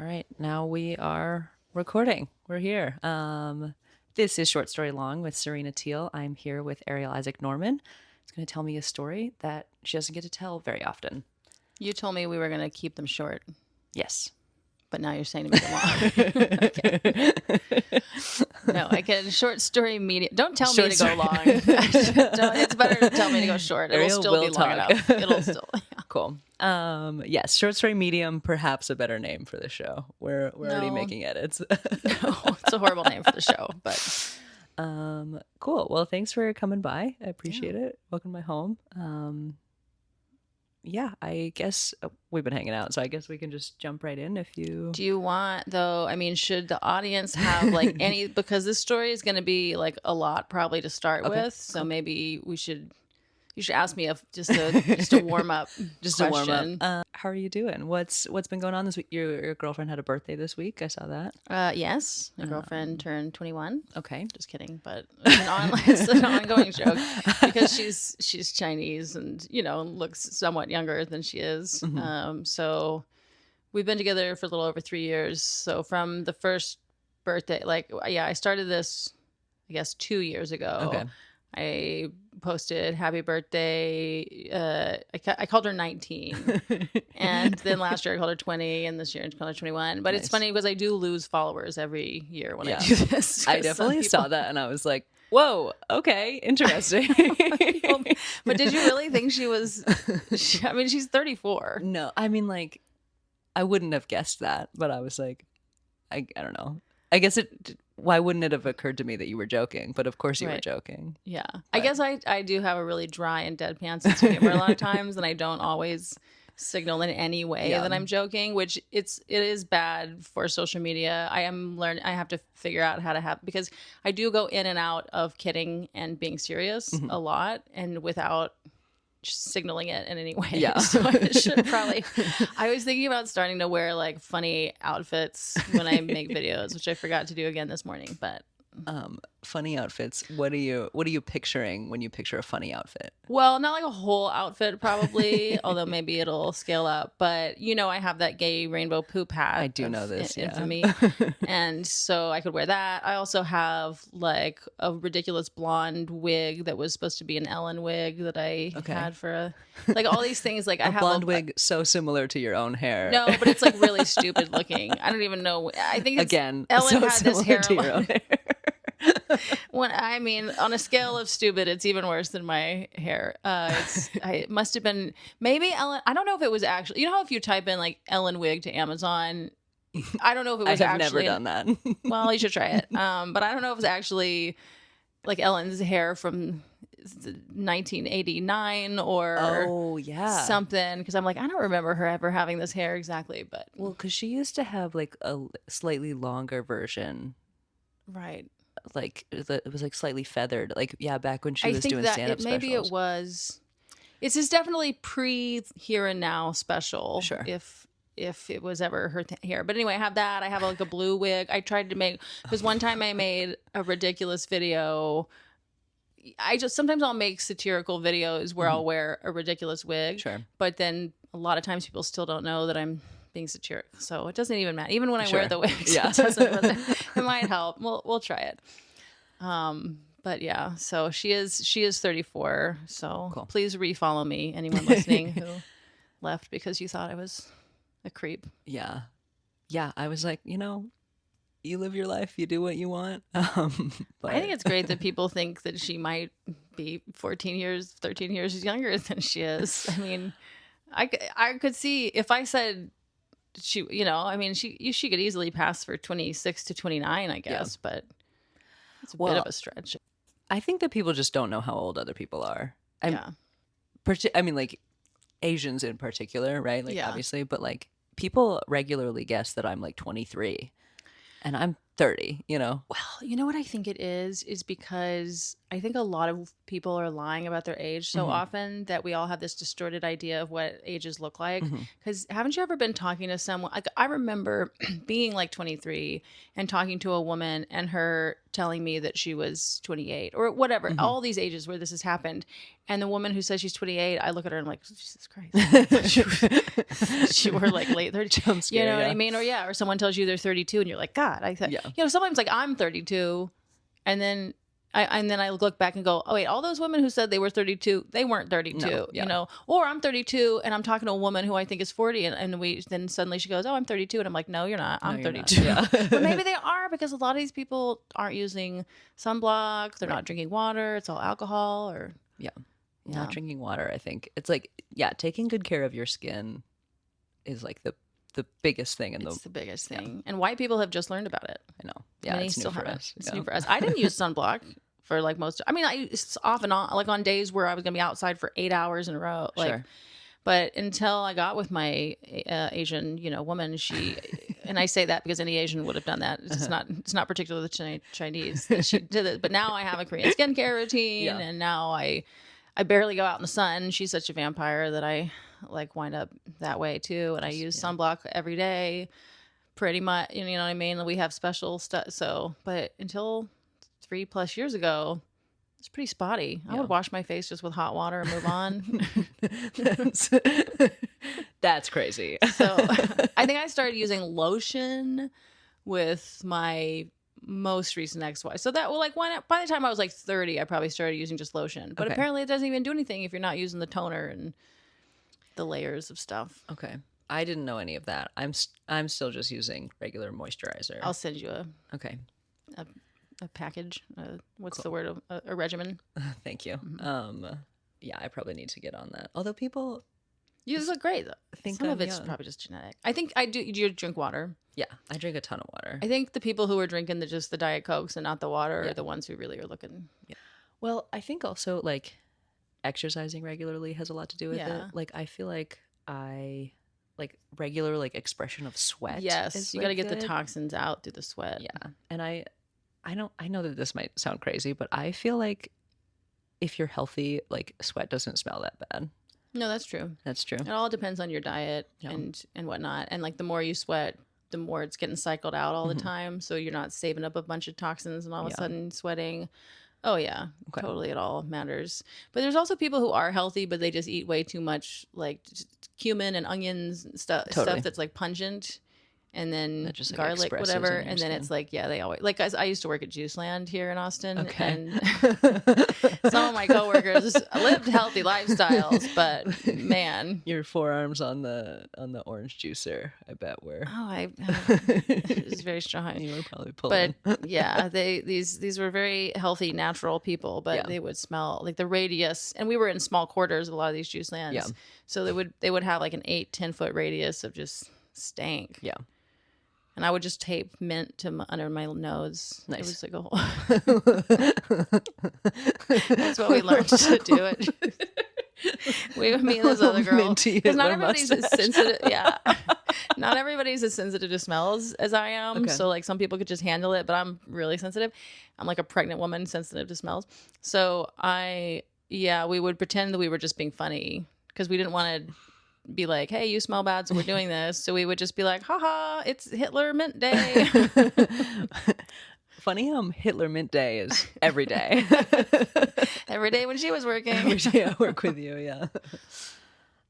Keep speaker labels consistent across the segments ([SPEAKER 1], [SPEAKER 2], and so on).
[SPEAKER 1] All right, now we are recording. We're here. This is Short Story Long with Serena Thiel. I'm here with Arielle Isaac Norman. It's going to tell me a story that she doesn't get to tell very often.
[SPEAKER 2] You told me we were going to keep them short,
[SPEAKER 1] Yes.
[SPEAKER 2] but now you're saying to make them long. Okay. No, I get a short story medium. Don't tell me to go long. It's better to tell me to go short. It will
[SPEAKER 1] Arielle
[SPEAKER 2] still
[SPEAKER 1] will
[SPEAKER 2] be long
[SPEAKER 1] talk.
[SPEAKER 2] enough. It'll still.
[SPEAKER 1] Cool. Yes, Short Story Medium, perhaps a better name for the show. We're already making edits.
[SPEAKER 2] No, it's a horrible name for the show, but
[SPEAKER 1] Cool. Well, thanks for coming by. I appreciate it. Welcome to my home. Yeah, I guess we've been hanging out, so I guess we can just jump right in if you...
[SPEAKER 2] Do you want, though, I mean, should the audience have like any, because this story is going to be like a lot probably to start with, so maybe you should ask me if just a warm up
[SPEAKER 1] Just
[SPEAKER 2] question.
[SPEAKER 1] a warm up. How are you doing? What's been going on this week? Your girlfriend had a birthday this week. I saw that.
[SPEAKER 2] Yes, my girlfriend turned 21.
[SPEAKER 1] Okay.
[SPEAKER 2] Just kidding, but it's an ongoing joke because she's Chinese and looks somewhat younger than she is.
[SPEAKER 1] Mm-hmm.
[SPEAKER 2] So we've been together for a little over 3 years. So from the first birthday, I started this, I guess, 2 years ago.
[SPEAKER 1] Okay.
[SPEAKER 2] I posted happy birthday. I called her 19. And then last year I called her 20 and this year I called her 21. But
[SPEAKER 1] Nice.
[SPEAKER 2] It's funny because I do lose followers every year when I do this.
[SPEAKER 1] I definitely saw that and I was like, whoa, okay, interesting.
[SPEAKER 2] But did you really think she was, I mean, she's 34.
[SPEAKER 1] No, I mean, like, I wouldn't have guessed that, but I was like, I don't know. I guess why wouldn't it have occurred to me that you were joking? But of course you were joking.
[SPEAKER 2] Yeah. I guess I do have a really dry and deadpan sense of humor a lot of times, and I don't always signal in any way that I'm joking, which it is bad for social media. I have to figure out how to have, because I do go in and out of kidding and being serious a lot, and without signaling it in any way.
[SPEAKER 1] Yeah.
[SPEAKER 2] So I should probably, I was thinking about starting to wear like funny outfits when I make videos, which I forgot to do again this morning, but
[SPEAKER 1] Funny outfits. What are you picturing when you picture a funny outfit?
[SPEAKER 2] well, not like a whole outfit probably, although maybe it'll scale up, but I have that gay rainbow poop hat.
[SPEAKER 1] I do know this,
[SPEAKER 2] infamy. And so I could wear that. I also have like a ridiculous blonde wig that was supposed to be an Ellen wig that I had for like all these things. Like I have
[SPEAKER 1] blonde wig so similar to your own hair.
[SPEAKER 2] No, but it's like really stupid looking. I don't even know. I think it's,
[SPEAKER 1] Again,
[SPEAKER 2] Ellen
[SPEAKER 1] so
[SPEAKER 2] had this
[SPEAKER 1] similar
[SPEAKER 2] hair.
[SPEAKER 1] to your own hair.
[SPEAKER 2] On a scale of stupid, it's even worse than my hair. It must have been maybe Ellen. I don't know if it was actually. How if you type in like Ellen wig to Amazon, I don't know if it was
[SPEAKER 1] I have
[SPEAKER 2] actually.
[SPEAKER 1] never done that.
[SPEAKER 2] Well, you should try it. But I don't know if it was actually like Ellen's hair from 1989 or something, because I'm like, I don't remember her ever having this hair exactly, but
[SPEAKER 1] because she used to have like a slightly longer version,
[SPEAKER 2] right.
[SPEAKER 1] Like it was like slightly feathered, like back when she was
[SPEAKER 2] think
[SPEAKER 1] doing
[SPEAKER 2] that
[SPEAKER 1] stand-up specials.
[SPEAKER 2] Maybe it was. It's just definitely pre Here and Now special.
[SPEAKER 1] Sure.
[SPEAKER 2] If it was ever her hair, but anyway, I have that. I have like a blue wig. I tried to make, because one time I made a ridiculous video. Sometimes I'll make satirical videos where I'll wear a ridiculous wig.
[SPEAKER 1] Sure.
[SPEAKER 2] But then a lot of times people still don't know that I'm being satiric, so it doesn't even matter. Even when I wear the wigs, it doesn't. It might help. We'll try it. But yeah, so she is 34. So
[SPEAKER 1] cool.
[SPEAKER 2] Please refollow me, anyone listening who left because you thought I was a creep.
[SPEAKER 1] Yeah. I was like, you live your life, you do what you want. But
[SPEAKER 2] I think it's great that people think that she might be 13 years younger than she is. I mean, I could see if I said she, I mean, she could easily pass for 26 to 29, I guess, but it's a bit of a stretch.
[SPEAKER 1] I think that people just don't know how old other people are. I mean, like Asians in particular, right? Like obviously, but like people regularly guess that I'm like 23, and I'm 30, you know?
[SPEAKER 2] Well, you know what I think it is because I think a lot of people are lying about their age so
[SPEAKER 1] Hmm.
[SPEAKER 2] often that we all have this distorted idea of what ages look like.
[SPEAKER 1] Hmm.
[SPEAKER 2] Because haven't you ever been talking to someone? Like, I remember being like 23 and talking to a woman and her telling me that she was 28 or whatever,
[SPEAKER 1] Hmm.
[SPEAKER 2] all these ages where this has happened. And the woman who says she's 28, I look at her and I'm like, Jesus Christ. She were like late 30s.
[SPEAKER 1] Jump
[SPEAKER 2] You
[SPEAKER 1] scare,
[SPEAKER 2] know what I
[SPEAKER 1] yeah.
[SPEAKER 2] mean? Or yeah, or someone tells you they're 32 and you're like, God, I thought,
[SPEAKER 1] Yeah.
[SPEAKER 2] sometimes like I'm 32 and then I look back and go, oh wait, all those women who said they were 32, they weren't 32,
[SPEAKER 1] No, yeah.
[SPEAKER 2] or I'm 32 and I'm talking to a woman who I think is 40 and we then suddenly she goes, oh, I'm 32. And I'm like, no, you're not.
[SPEAKER 1] No,
[SPEAKER 2] I'm
[SPEAKER 1] you're not.
[SPEAKER 2] 32.
[SPEAKER 1] Yeah.
[SPEAKER 2] But maybe they are because a lot of these people aren't using sunblock. They're not drinking water. It's all alcohol or.
[SPEAKER 1] Yeah.
[SPEAKER 2] Yeah.
[SPEAKER 1] Not drinking water, I think. It's like, yeah, taking good care of your skin is like the biggest thing in
[SPEAKER 2] It's the biggest thing. And white people have just learned about it.
[SPEAKER 1] I know. Yeah,
[SPEAKER 2] Many
[SPEAKER 1] it's new
[SPEAKER 2] still
[SPEAKER 1] for
[SPEAKER 2] haven't.
[SPEAKER 1] us.
[SPEAKER 2] It's
[SPEAKER 1] Yeah.
[SPEAKER 2] new for us. I didn't use sunblock for like it's off and on, like on days where I was gonna be outside for 8 hours in a row. Like,
[SPEAKER 1] Sure.
[SPEAKER 2] but until I got with my Asian, woman, and I say that because any Asian would have done that. It's not particularly the Chinese that she did it. But now I have a Korean skincare routine,
[SPEAKER 1] Yeah.
[SPEAKER 2] and now I barely go out in the sun. She's such a vampire that I like wind up that way too. And I use sunblock every day, pretty much. You know what I mean? We have special stuff. So, but until 3+ years ago, it's pretty spotty. I would wash my face just with hot water and move on.
[SPEAKER 1] That's crazy.
[SPEAKER 2] So I think I started using lotion with my most recent ex-wife. So that, well, like by the time I was like 30, I probably started using just lotion. But
[SPEAKER 1] Okay.
[SPEAKER 2] apparently it doesn't even do anything if you're not using the toner and the layers of stuff.
[SPEAKER 1] Okay. I didn't know any of that. I'm still just using regular moisturizer.
[SPEAKER 2] I'll send you
[SPEAKER 1] Okay.
[SPEAKER 2] a package. What's the word? A regimen.
[SPEAKER 1] Thank you. Yeah, I probably need to get on that. Although people
[SPEAKER 2] You look great.
[SPEAKER 1] think
[SPEAKER 2] Some
[SPEAKER 1] I'm
[SPEAKER 2] of it's
[SPEAKER 1] young.
[SPEAKER 2] probably just genetic. I think I do. You drink water.
[SPEAKER 1] Yeah, I drink a ton of water.
[SPEAKER 2] I think the people who are drinking just the Diet Cokes and not the water are the ones who really are looking.
[SPEAKER 1] Well, I think also like exercising regularly has a lot to do with
[SPEAKER 2] Yeah.
[SPEAKER 1] it. Like I feel like regular like expression of sweat.
[SPEAKER 2] Yes,
[SPEAKER 1] is,
[SPEAKER 2] you
[SPEAKER 1] like,
[SPEAKER 2] got to get the
[SPEAKER 1] good.
[SPEAKER 2] toxins out through the sweat.
[SPEAKER 1] Yeah. And I know that this might sound crazy, but I feel like if you're healthy, like sweat doesn't smell that bad.
[SPEAKER 2] No, that's true.
[SPEAKER 1] That's true.
[SPEAKER 2] It all depends on your diet and whatnot. And like the more you sweat, the more it's getting cycled out all the time. So you're not saving up a bunch of toxins and all of a sudden sweating. Oh yeah, totally. It all matters. But there's also people who are healthy, but they just eat way too much like just cumin and onions and stuff that's like pungent. And then
[SPEAKER 1] That just, like,
[SPEAKER 2] garlic,
[SPEAKER 1] expresses
[SPEAKER 2] whatever.
[SPEAKER 1] in your
[SPEAKER 2] And then it's
[SPEAKER 1] skin.
[SPEAKER 2] like, yeah, they always like I used to work at Juice Land here in Austin.
[SPEAKER 1] Okay.
[SPEAKER 2] And some of my coworkers lived healthy lifestyles, but man.
[SPEAKER 1] Your forearms on the orange juicer, I bet were.
[SPEAKER 2] Oh, it was very strong.
[SPEAKER 1] You were probably pulling.
[SPEAKER 2] But yeah, these were very healthy, natural people, but
[SPEAKER 1] Yeah.
[SPEAKER 2] they would smell like the radius. And we were in small quarters of a lot of these Juice Lands.
[SPEAKER 1] Yeah.
[SPEAKER 2] So they would have like an 8-10 foot radius of just stank.
[SPEAKER 1] Yeah.
[SPEAKER 2] And I would just tape mint under my nose.
[SPEAKER 1] Nice.
[SPEAKER 2] It was like a whole. That's what we learned to do it. Me and this other girl.
[SPEAKER 1] Minty
[SPEAKER 2] Because not
[SPEAKER 1] Hitler
[SPEAKER 2] everybody's as
[SPEAKER 1] mustache.
[SPEAKER 2] sensitive. Yeah. Not everybody's as sensitive to smells as I am.
[SPEAKER 1] Okay.
[SPEAKER 2] So like some people could just handle it, but I'm really sensitive. I'm like a pregnant woman sensitive to smells. So we would pretend that we were just being funny because we didn't want to be like, hey, you smell bad, so we're doing this. So we would just be like, haha, it's Hitler Mint Day.
[SPEAKER 1] Funny how Hitler Mint Day is every day.
[SPEAKER 2] Every day when she was working.
[SPEAKER 1] Every day I work with you, yeah.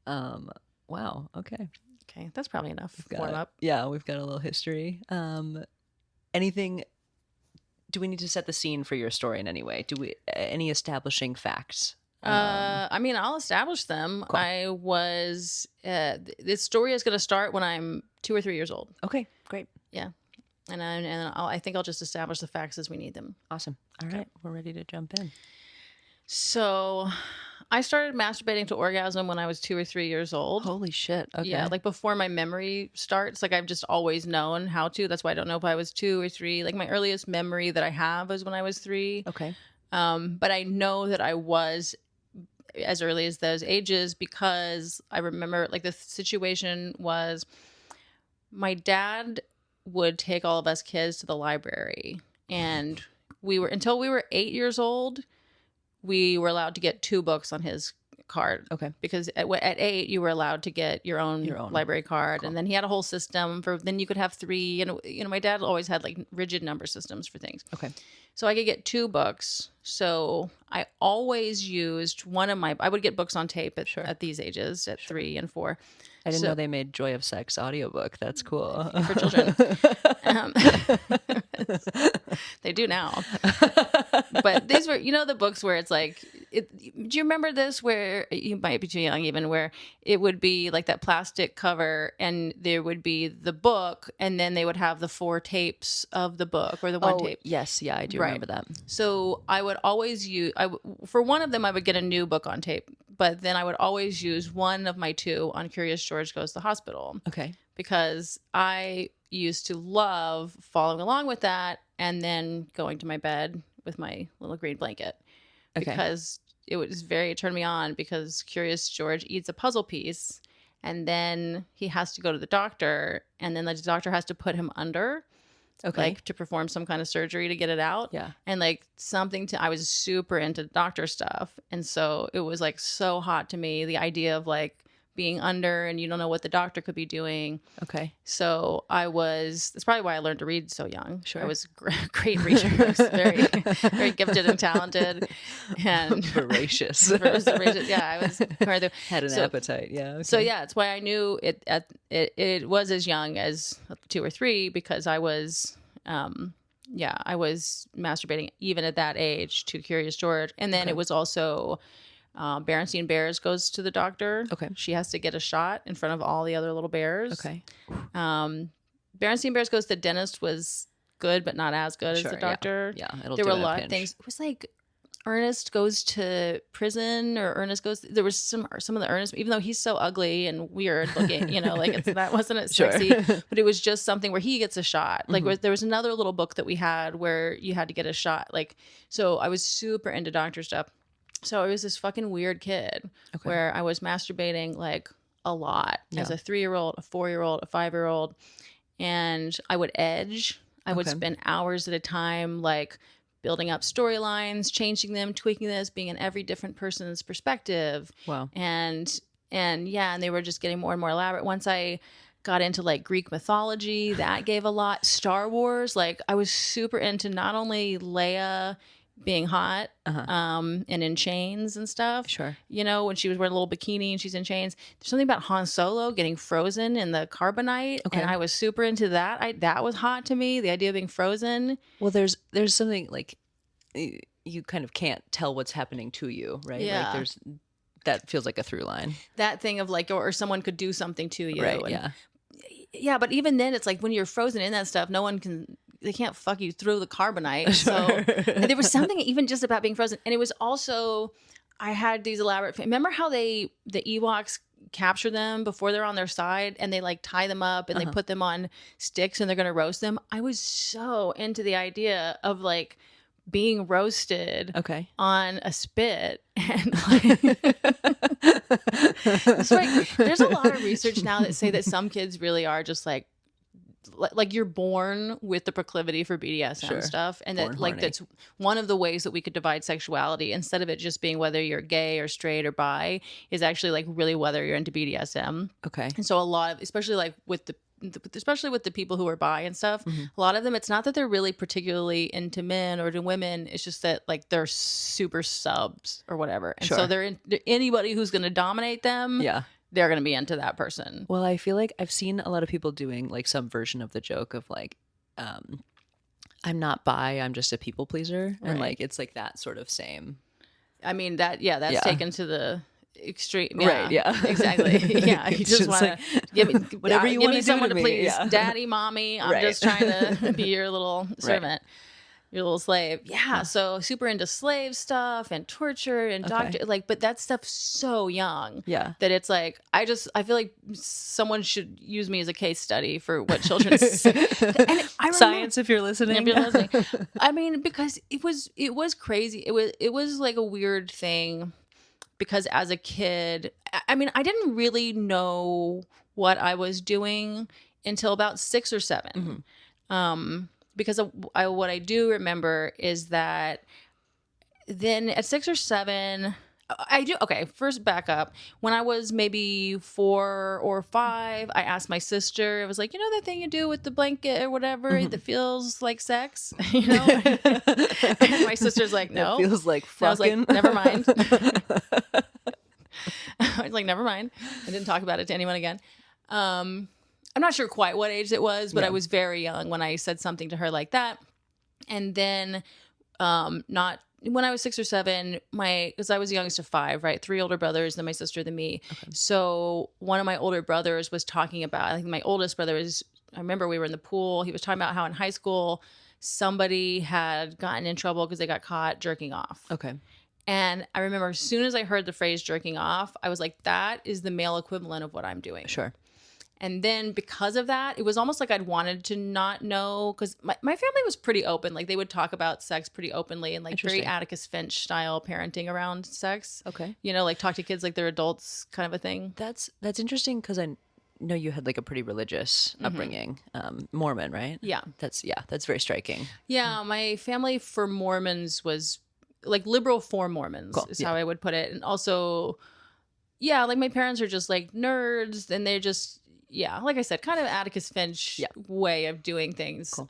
[SPEAKER 1] Wow, okay.
[SPEAKER 2] Okay, that's probably enough.
[SPEAKER 1] Got
[SPEAKER 2] Warm
[SPEAKER 1] it.
[SPEAKER 2] up.
[SPEAKER 1] Yeah, we've got a little history. Anything, do we need to set the scene for your story in any way? Any establishing facts?
[SPEAKER 2] I mean, I'll establish them.
[SPEAKER 1] Cool.
[SPEAKER 2] I was. This story is going to start when I'm 2 or 3 years old.
[SPEAKER 1] Okay, great.
[SPEAKER 2] Yeah, and I think I'll just establish the facts as we need them.
[SPEAKER 1] Awesome. All right, we're ready to jump in.
[SPEAKER 2] So, I started masturbating to orgasm when I was 2 or 3 years old.
[SPEAKER 1] Holy shit. Okay.
[SPEAKER 2] Yeah, like before my memory starts. Like I've just always known how to. That's why I don't know if I was 2 or 3. Like my earliest memory that I have is when I was 3.
[SPEAKER 1] Okay.
[SPEAKER 2] But I know that I was as early as those ages because I remember like the situation was my dad would take all of us kids to the library, and until we were 8 years old, we were allowed to get 2 books on his card.
[SPEAKER 1] Okay.
[SPEAKER 2] Because at 8 you were allowed to get your own library card. Cool. And then he had a whole system then you could have 3, and my dad always had like rigid number systems for things.
[SPEAKER 1] Okay.
[SPEAKER 2] So I could get 2 books. So I always used I would get books on tape at these ages, at 3 and 4.
[SPEAKER 1] I didn't know they made Joy of Sex audiobook. That's cool.
[SPEAKER 2] For children. They do now. But these were, the books where it's like, do you remember this, where you might be too young even, where it would be like that plastic cover and there would be the book and then they would have the 4 tapes of the book, or the one tape.
[SPEAKER 1] Yes. Yeah, I do remember that.
[SPEAKER 2] So I would always for one of them, I would get a new book on tape, but then I would always use one of my 2 on Curious George Goes to the Hospital.
[SPEAKER 1] Okay.
[SPEAKER 2] Because I used to love following along with that and then going to my bed with my little green blanket. Okay. Because it turned me on, because Curious George eats a puzzle piece and then he has to go to the doctor, and then the doctor has to put him under. Okay. Like to perform some kind of surgery to get it out. Yeah. And like I was super into doctor stuff. And so it was like so hot to me, the idea of like being under and you don't know what the doctor could be doing. Okay. So that's probably why I learned to read so young. Sure. I was a great reader. I was very, very gifted and talented and
[SPEAKER 1] voracious.
[SPEAKER 2] Yeah, I was
[SPEAKER 1] had an appetite. Yeah. Okay.
[SPEAKER 2] So yeah, that's why I knew it was as young as 2 or 3, because I was I was masturbating even at that age to Curious George. And then it was also Berenstain Bears goes to the doctor. Okay. She has to get a shot in front of all the other little bears. Okay. Berenstain Bears Goes to the Dentist was good, but not as good as the doctor. Yeah. There were a lot of things. It was like Ernest Goes to Prison, or there was some of the Ernest, even though he's so ugly and weird looking, like that wasn't it sexy, but it was just something where he gets a shot. Like there was another little book that we had where you had to get a shot. Like, so I was super into doctor stuff. So I was this fucking weird kid where I was masturbating like a lot as a 3-year-old, a 4-year-old, a 5-year-old. And I would edge. I would spend hours at a time, like building up storylines, changing them, tweaking this, being in every different person's perspective. Wow. And they were just getting more and more elaborate. Once I got into like Greek mythology, that gave a lot. Star Wars, like I was super into not only Leia being hot and in chains and stuff. Sure. When she was wearing a little bikini and she's in chains. There's something about Han Solo getting frozen in the carbonite. Okay. And I was super into that. That was hot to me, the idea of being frozen. Well, there's something like you kind of can't tell what's happening to you, right? Yeah. Like that feels like a through line. That thing of like, or someone could do something to you. Right, yeah. Yeah, but even then, it's like when you're frozen in that stuff, they can't fuck you through the carbonite. Sure. So there was something even just about being frozen. And it was also, I had these elaborate, remember how the Ewoks capture them before they're on their side and they like tie them up and they put them on sticks and they're going to roast them? I was so into the idea of like being roasted on a spit. And like, there's a lot of research now that say that some kids really are just like you're born with the proclivity for BDSM stuff, and that like that's one of the ways that we could divide sexuality, instead of it just being whether you're gay or straight or bi, is actually like really whether you're into BDSM. Okay. And so a lot of, especially like with the people who are bi and stuff, a lot of them, it's not that they're really particularly into men or to women, it's just that like they're super subs or whatever, and so they're anybody who's going to dominate them. Yeah. They're going to be into that person. Well, I feel like I've seen a lot of people doing like some version of the joke of like, I'm not bi, I'm just a people pleaser. Right. And like, it's like that sort of same. I mean, that's taken to the extreme. Yeah, right. Yeah, exactly. Yeah. You just want to give me whatever you want to do someone to please. Yeah. Daddy, mommy. I'm just trying to be your little servant. Your little slave. Yeah. So super into slave stuff and torture and doctor, like, but that stuff's so young. Yeah. That it's like, I feel like someone should use me as a case study for what children say. Science, if you're listening. I mean, because it was crazy. It was like a weird thing, because as a kid, I mean, I didn't really know what I was doing until about 6 or 7. Because what I do remember is that then at 6 or 7, I do. Okay, first back up. When I was maybe 4 or 5, I asked my sister, it was like, that thing you do with the blanket or whatever that feels like sex, And my sister's like, no.
[SPEAKER 1] It feels like fucking.
[SPEAKER 2] I was like, never mind. I was like, never mind. I didn't talk about it to anyone again. I'm not sure quite what age it was, but I was very young when I said something to her like that. And then not when I was 6 or 7, because I was the youngest of 5, right? 3 older brothers, then my sister, then me. Okay. So one of my older brothers was talking about, I think my oldest brother I remember we were in the pool. He was talking about how in high school, somebody had gotten in trouble because they got caught jerking off.
[SPEAKER 1] Okay.
[SPEAKER 2] And I remember as soon as I heard the phrase jerking off, I was like, that is the male equivalent of what I'm doing.
[SPEAKER 1] Sure.
[SPEAKER 2] And then because of that, it was almost like I'd wanted to not know, because my family was pretty open. Like they would talk about sex pretty openly and like very Atticus Finch style parenting around sex.
[SPEAKER 1] Okay.
[SPEAKER 2] Like talk to kids like they're adults kind of a thing.
[SPEAKER 1] That's interesting because I know you had like a pretty religious upbringing, Mormon, right?
[SPEAKER 2] Yeah.
[SPEAKER 1] That's very striking.
[SPEAKER 2] Yeah. My family for Mormons was like liberal for Mormons is how I would put it. And also, yeah, like my parents are just like nerds and they're just, like I said, kind of Atticus Finch way of doing things.
[SPEAKER 1] Cool.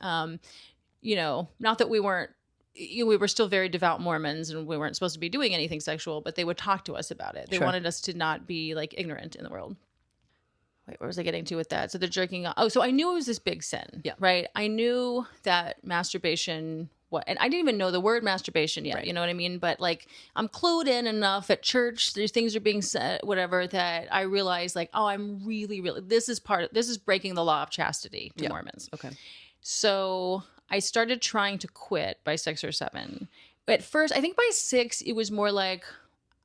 [SPEAKER 2] Not that we were still very devout Mormons and we weren't supposed to be doing anything sexual, but they would talk to us about it. They wanted us to not be like ignorant in the world. Wait, where was I getting to with that? So the jerking off. Oh, so I knew it was this big sin. Yeah. Right. I knew that masturbation, and I didn't even know the word masturbation yet. Right. You know what I mean? But like, I'm clued in enough at church. There's things are being said, whatever, that I realized like, oh, I'm really, this is breaking the law of chastity to Mormons.
[SPEAKER 1] Okay.
[SPEAKER 2] So I started trying to quit by 6 or 7. At first, I think by 6, it was more like,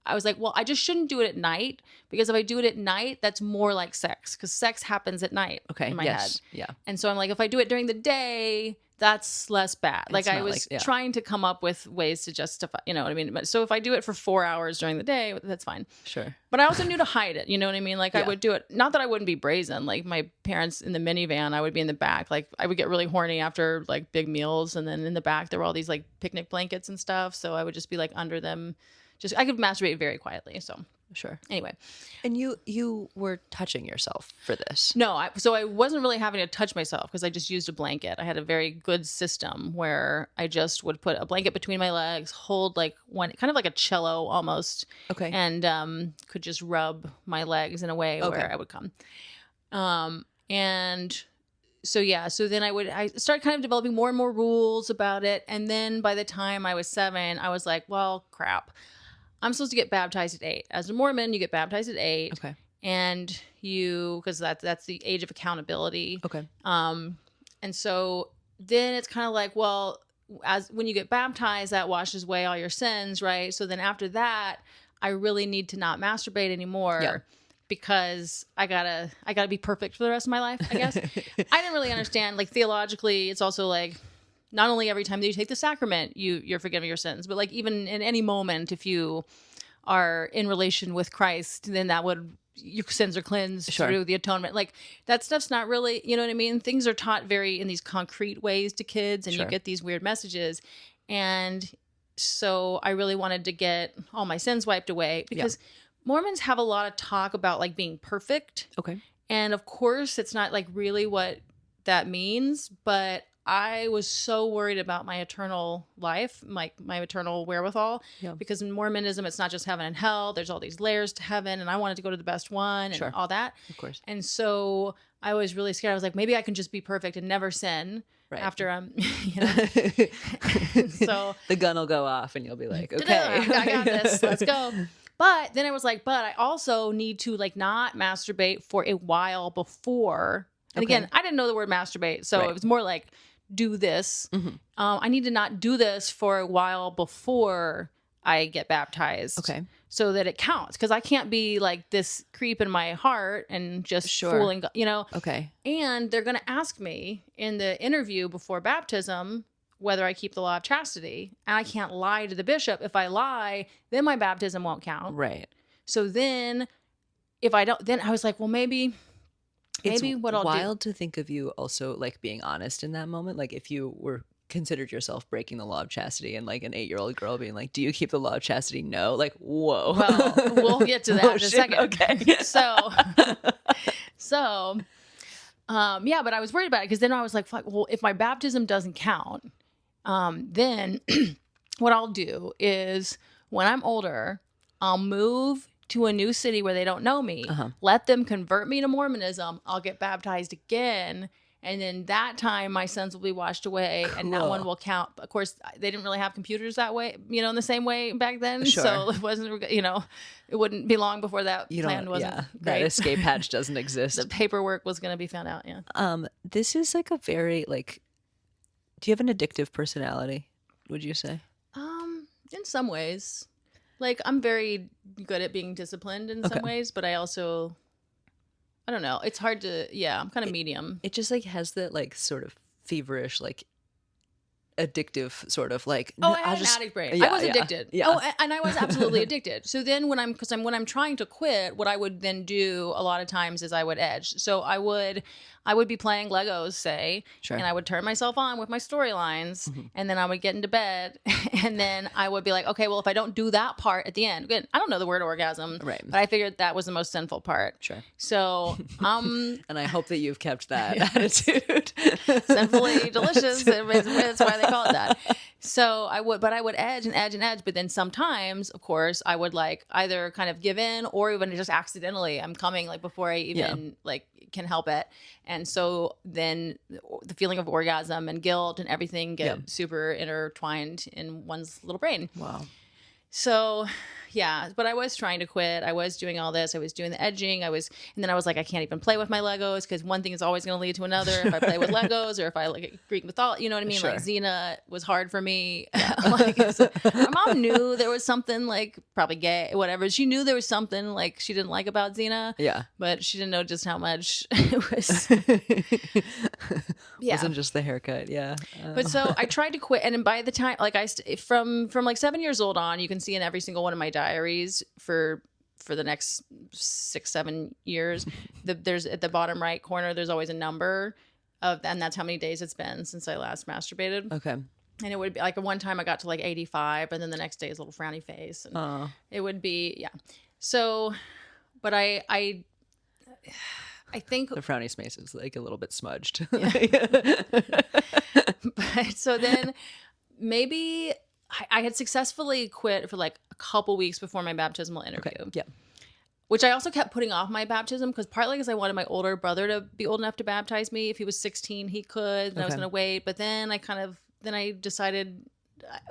[SPEAKER 2] I was like, well, I just shouldn't do it at night because if I do it at night, that's more like sex because sex happens at night in my head. Yeah. And so I'm like, if I do it during the day, that's less bad. Like I was trying to come up with ways to justify, you know what I mean? But so if I do it for 4 hours during the day, that's fine. Sure. But I also knew to hide it. You know what I mean? Like I would do it. Not that I wouldn't be brazen. Like my parents in the minivan, I would be in the back. Like I would get really horny after like big meals. And then in the back, there were all these like picnic blankets and stuff. So I would just be like under them. I could masturbate very quietly. So
[SPEAKER 1] sure.
[SPEAKER 2] Anyway.
[SPEAKER 1] And you were touching yourself for this?
[SPEAKER 2] No, so I wasn't really having to touch myself because I just used a blanket. I had a very good system where I just would put a blanket between my legs, hold like one, kind of like a cello almost. Okay. And could just rub my legs in a way where I would come. And so then I started kind of developing more and more rules about it. And then by the time I was 7, I was like, well, crap. I'm supposed to get baptized at 8. As a Mormon, you get baptized at 8. Okay. And because that's the age of accountability. Okay. And so then it's kind of like, well, when you get baptized, that washes away all your sins, right? So then after that, I really need to not masturbate anymore. Yeah. Because I gotta be perfect for the rest of my life, I guess. I didn't really understand. Like theologically, it's also like not only every time that you take the sacrament, you're forgiven your sins, but like even in any moment, if you are in relation with Christ, then your sins are cleansed through the atonement. Like that stuff's not really, you know what I mean? Things are taught very in these concrete ways to kids, and you get these weird messages. And so I really wanted to get all my sins wiped away because Mormons have a lot of talk about like being perfect. Okay. And of course, it's not like really what that means, but I was so worried about my eternal life, my eternal wherewithal, because in Mormonism, it's not just heaven and hell. There's all these layers to heaven, and I wanted to go to the best one and all that. Of course. And so I was really scared. I was like, maybe I can just be perfect and never sin after I'm, So
[SPEAKER 1] the gun will go off and you'll be like, okay,
[SPEAKER 2] I got this. Let's go. But then I was like, but I also need to like not masturbate for a while before. And again, I didn't know the word masturbate. So it was more like, do this. Mm-hmm. I need to not do this for a while before I get baptized. Okay. So that it counts. Because I can't be like this creep in my heart and just fooling, Okay. And they're going to ask me in the interview before baptism whether I keep the law of chastity. And I can't lie to the bishop. If I lie, then my baptism won't count. Right. So then if I don't, then I was like, well, maybe
[SPEAKER 1] It's
[SPEAKER 2] maybe what I'll do.
[SPEAKER 1] wild to think of you also like being honest in that moment. Like if you were considered yourself breaking the law of chastity and like an 8-year-old girl being like, do you keep the law of chastity? No. Like, whoa.
[SPEAKER 2] Well, we'll get to that
[SPEAKER 1] Oh,
[SPEAKER 2] in a
[SPEAKER 1] shit.
[SPEAKER 2] second.
[SPEAKER 1] Okay.
[SPEAKER 2] So, yeah, but I was worried about it because then I was like, fuck, well, if my baptism doesn't count, then what I'll do is when I'm older, I'll move to a new city where they don't know me, let them convert me to Mormonism. I'll get baptized again. And then that time my sins will be washed away and that one will count. Of course, they didn't really have computers that way, in the same way back then.
[SPEAKER 1] Sure.
[SPEAKER 2] So it wasn't, it wouldn't be long before that plan wasn't
[SPEAKER 1] that
[SPEAKER 2] great.
[SPEAKER 1] escape hatch doesn't exist.
[SPEAKER 2] The paperwork was going to be found out. Yeah.
[SPEAKER 1] This is like a very like, do you have an addictive personality, would you say?
[SPEAKER 2] In some ways, like I'm very good at being disciplined in some ways, but I also, I don't know. It's hard to, I'm kind of medium.
[SPEAKER 1] It just like has that like sort of feverish, like addictive sort of like.
[SPEAKER 2] Oh, I had an addict brain.
[SPEAKER 1] Yeah,
[SPEAKER 2] I was addicted.
[SPEAKER 1] Yeah.
[SPEAKER 2] Oh, and I was absolutely addicted. So then when I'm trying to quit, what I would then do a lot of times is I would edge. So I would be playing Legos, say, and I would turn myself on with my storylines, and then I would get into bed, and then I would be like, okay, well, if I don't do that part at the end, again, I don't know the word orgasm,
[SPEAKER 1] right?
[SPEAKER 2] But I figured that was the most sinful part.
[SPEAKER 1] Sure.
[SPEAKER 2] So,
[SPEAKER 1] and I hope that you've kept that attitude.
[SPEAKER 2] Sinfully delicious. That's why they call it that. So I would edge and edge and edge, but then sometimes, of course, I would like either kind of give in or even just accidentally, I'm coming like before I even like can help it. And so then the feeling of orgasm and guilt and everything get super intertwined in one's little brain.
[SPEAKER 1] Wow.
[SPEAKER 2] So yeah, but I was trying to quit. I was doing all this. I was doing the edging. And then I was like, I can't even play with my Legos because one thing is always going to lead to another. If I play with Legos or if I like Greek mythology, you know what I mean?
[SPEAKER 1] Sure.
[SPEAKER 2] Like Xena was hard for me. My mom knew there was something like probably gay, whatever. She knew there was something like she didn't like about Xena.
[SPEAKER 1] Yeah.
[SPEAKER 2] But she didn't know just how much it was.
[SPEAKER 1] Wasn't just the haircut. Yeah.
[SPEAKER 2] But so I tried to quit. And then by the time, like from like 7 years old on, you can see in every single one of my diaries for the next 6-7 years, there's at the bottom right corner, there's always a number and that's how many days it's been since I last masturbated.
[SPEAKER 1] Okay.
[SPEAKER 2] And it would be like one time I got to like 85 and then the next day is a little frowny face. And it would be, yeah. So, but I think
[SPEAKER 1] the frowny face is like a little bit smudged.
[SPEAKER 2] Yeah. But so then maybe I had successfully quit for like a couple weeks before my baptismal interview.
[SPEAKER 1] Okay. Yeah.
[SPEAKER 2] Which I also kept putting off my baptism because partly because I wanted my older brother to be old enough to baptize me. If he was 16, he could. And I was going to wait. But then I decided,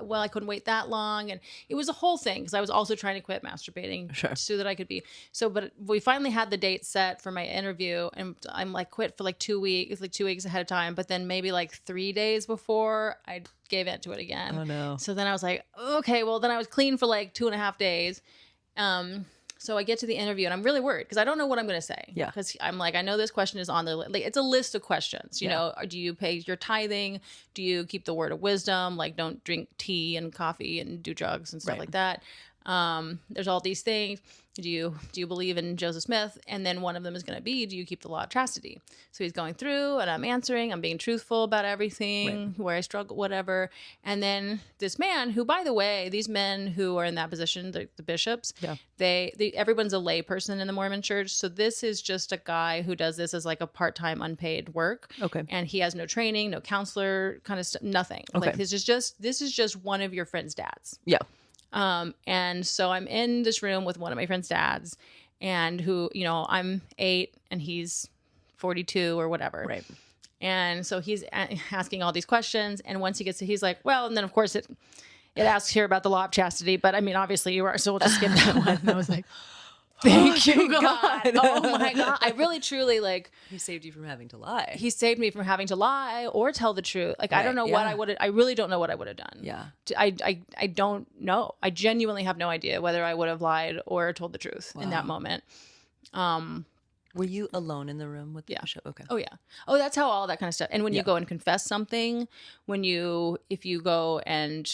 [SPEAKER 2] well, I couldn't wait that long. And it was a whole thing because I was also trying to quit masturbating so that I could be. So, but we finally had the date set for my interview and I'm like quit for like 2 weeks, like 2 weeks ahead of time. But then maybe like 3 days before I gave into it again.
[SPEAKER 1] Oh no.
[SPEAKER 2] So then I was like, okay, well then I was clean for like 2.5 days. So I get to the interview and I'm really worried because I don't know what I'm going to say.
[SPEAKER 1] Yeah.
[SPEAKER 2] Because I'm like, I know this question is on the list. Like, it's a list of questions. You know, do you pay your tithing? Do you keep the word of wisdom? Like, don't drink tea and coffee and do drugs and stuff like that. There's all these things. Do you believe in Joseph Smith? And then one of them is going to be, do you keep the law of chastity? So he's going through and I'm answering, I'm being truthful about everything, where I struggle, whatever. And then this man who, by the way, these men who are in that position, the bishops, everyone's a lay person in the Mormon church. So this is just a guy who does this as like a part-time unpaid work. Okay. And he has no training, no counselor kind of stuff, nothing. Okay. Like this is just one of your friend's dads. Yeah. And so I'm in this room with one of my friend's dads and who, I'm 8 and he's 42 or whatever. Right. And so he's asking all these questions. And once he gets to, he's like, well, and then of course it asks here about the law of chastity, but I mean, obviously you are, so we'll just skip that one. And I was like, thank you, God. Oh my God. I really, truly like.
[SPEAKER 1] He saved you from having to lie.
[SPEAKER 2] He saved me from having to lie or tell the truth. Like, I don't know what I really don't know what I would have done. Yeah. I don't know. I genuinely have no idea whether I would have lied or told the truth in that moment.
[SPEAKER 1] Were you alone in the room with the bishop? Okay.
[SPEAKER 2] Oh yeah. Oh, that's how all that kind of stuff. And when you go and confess something, if you go and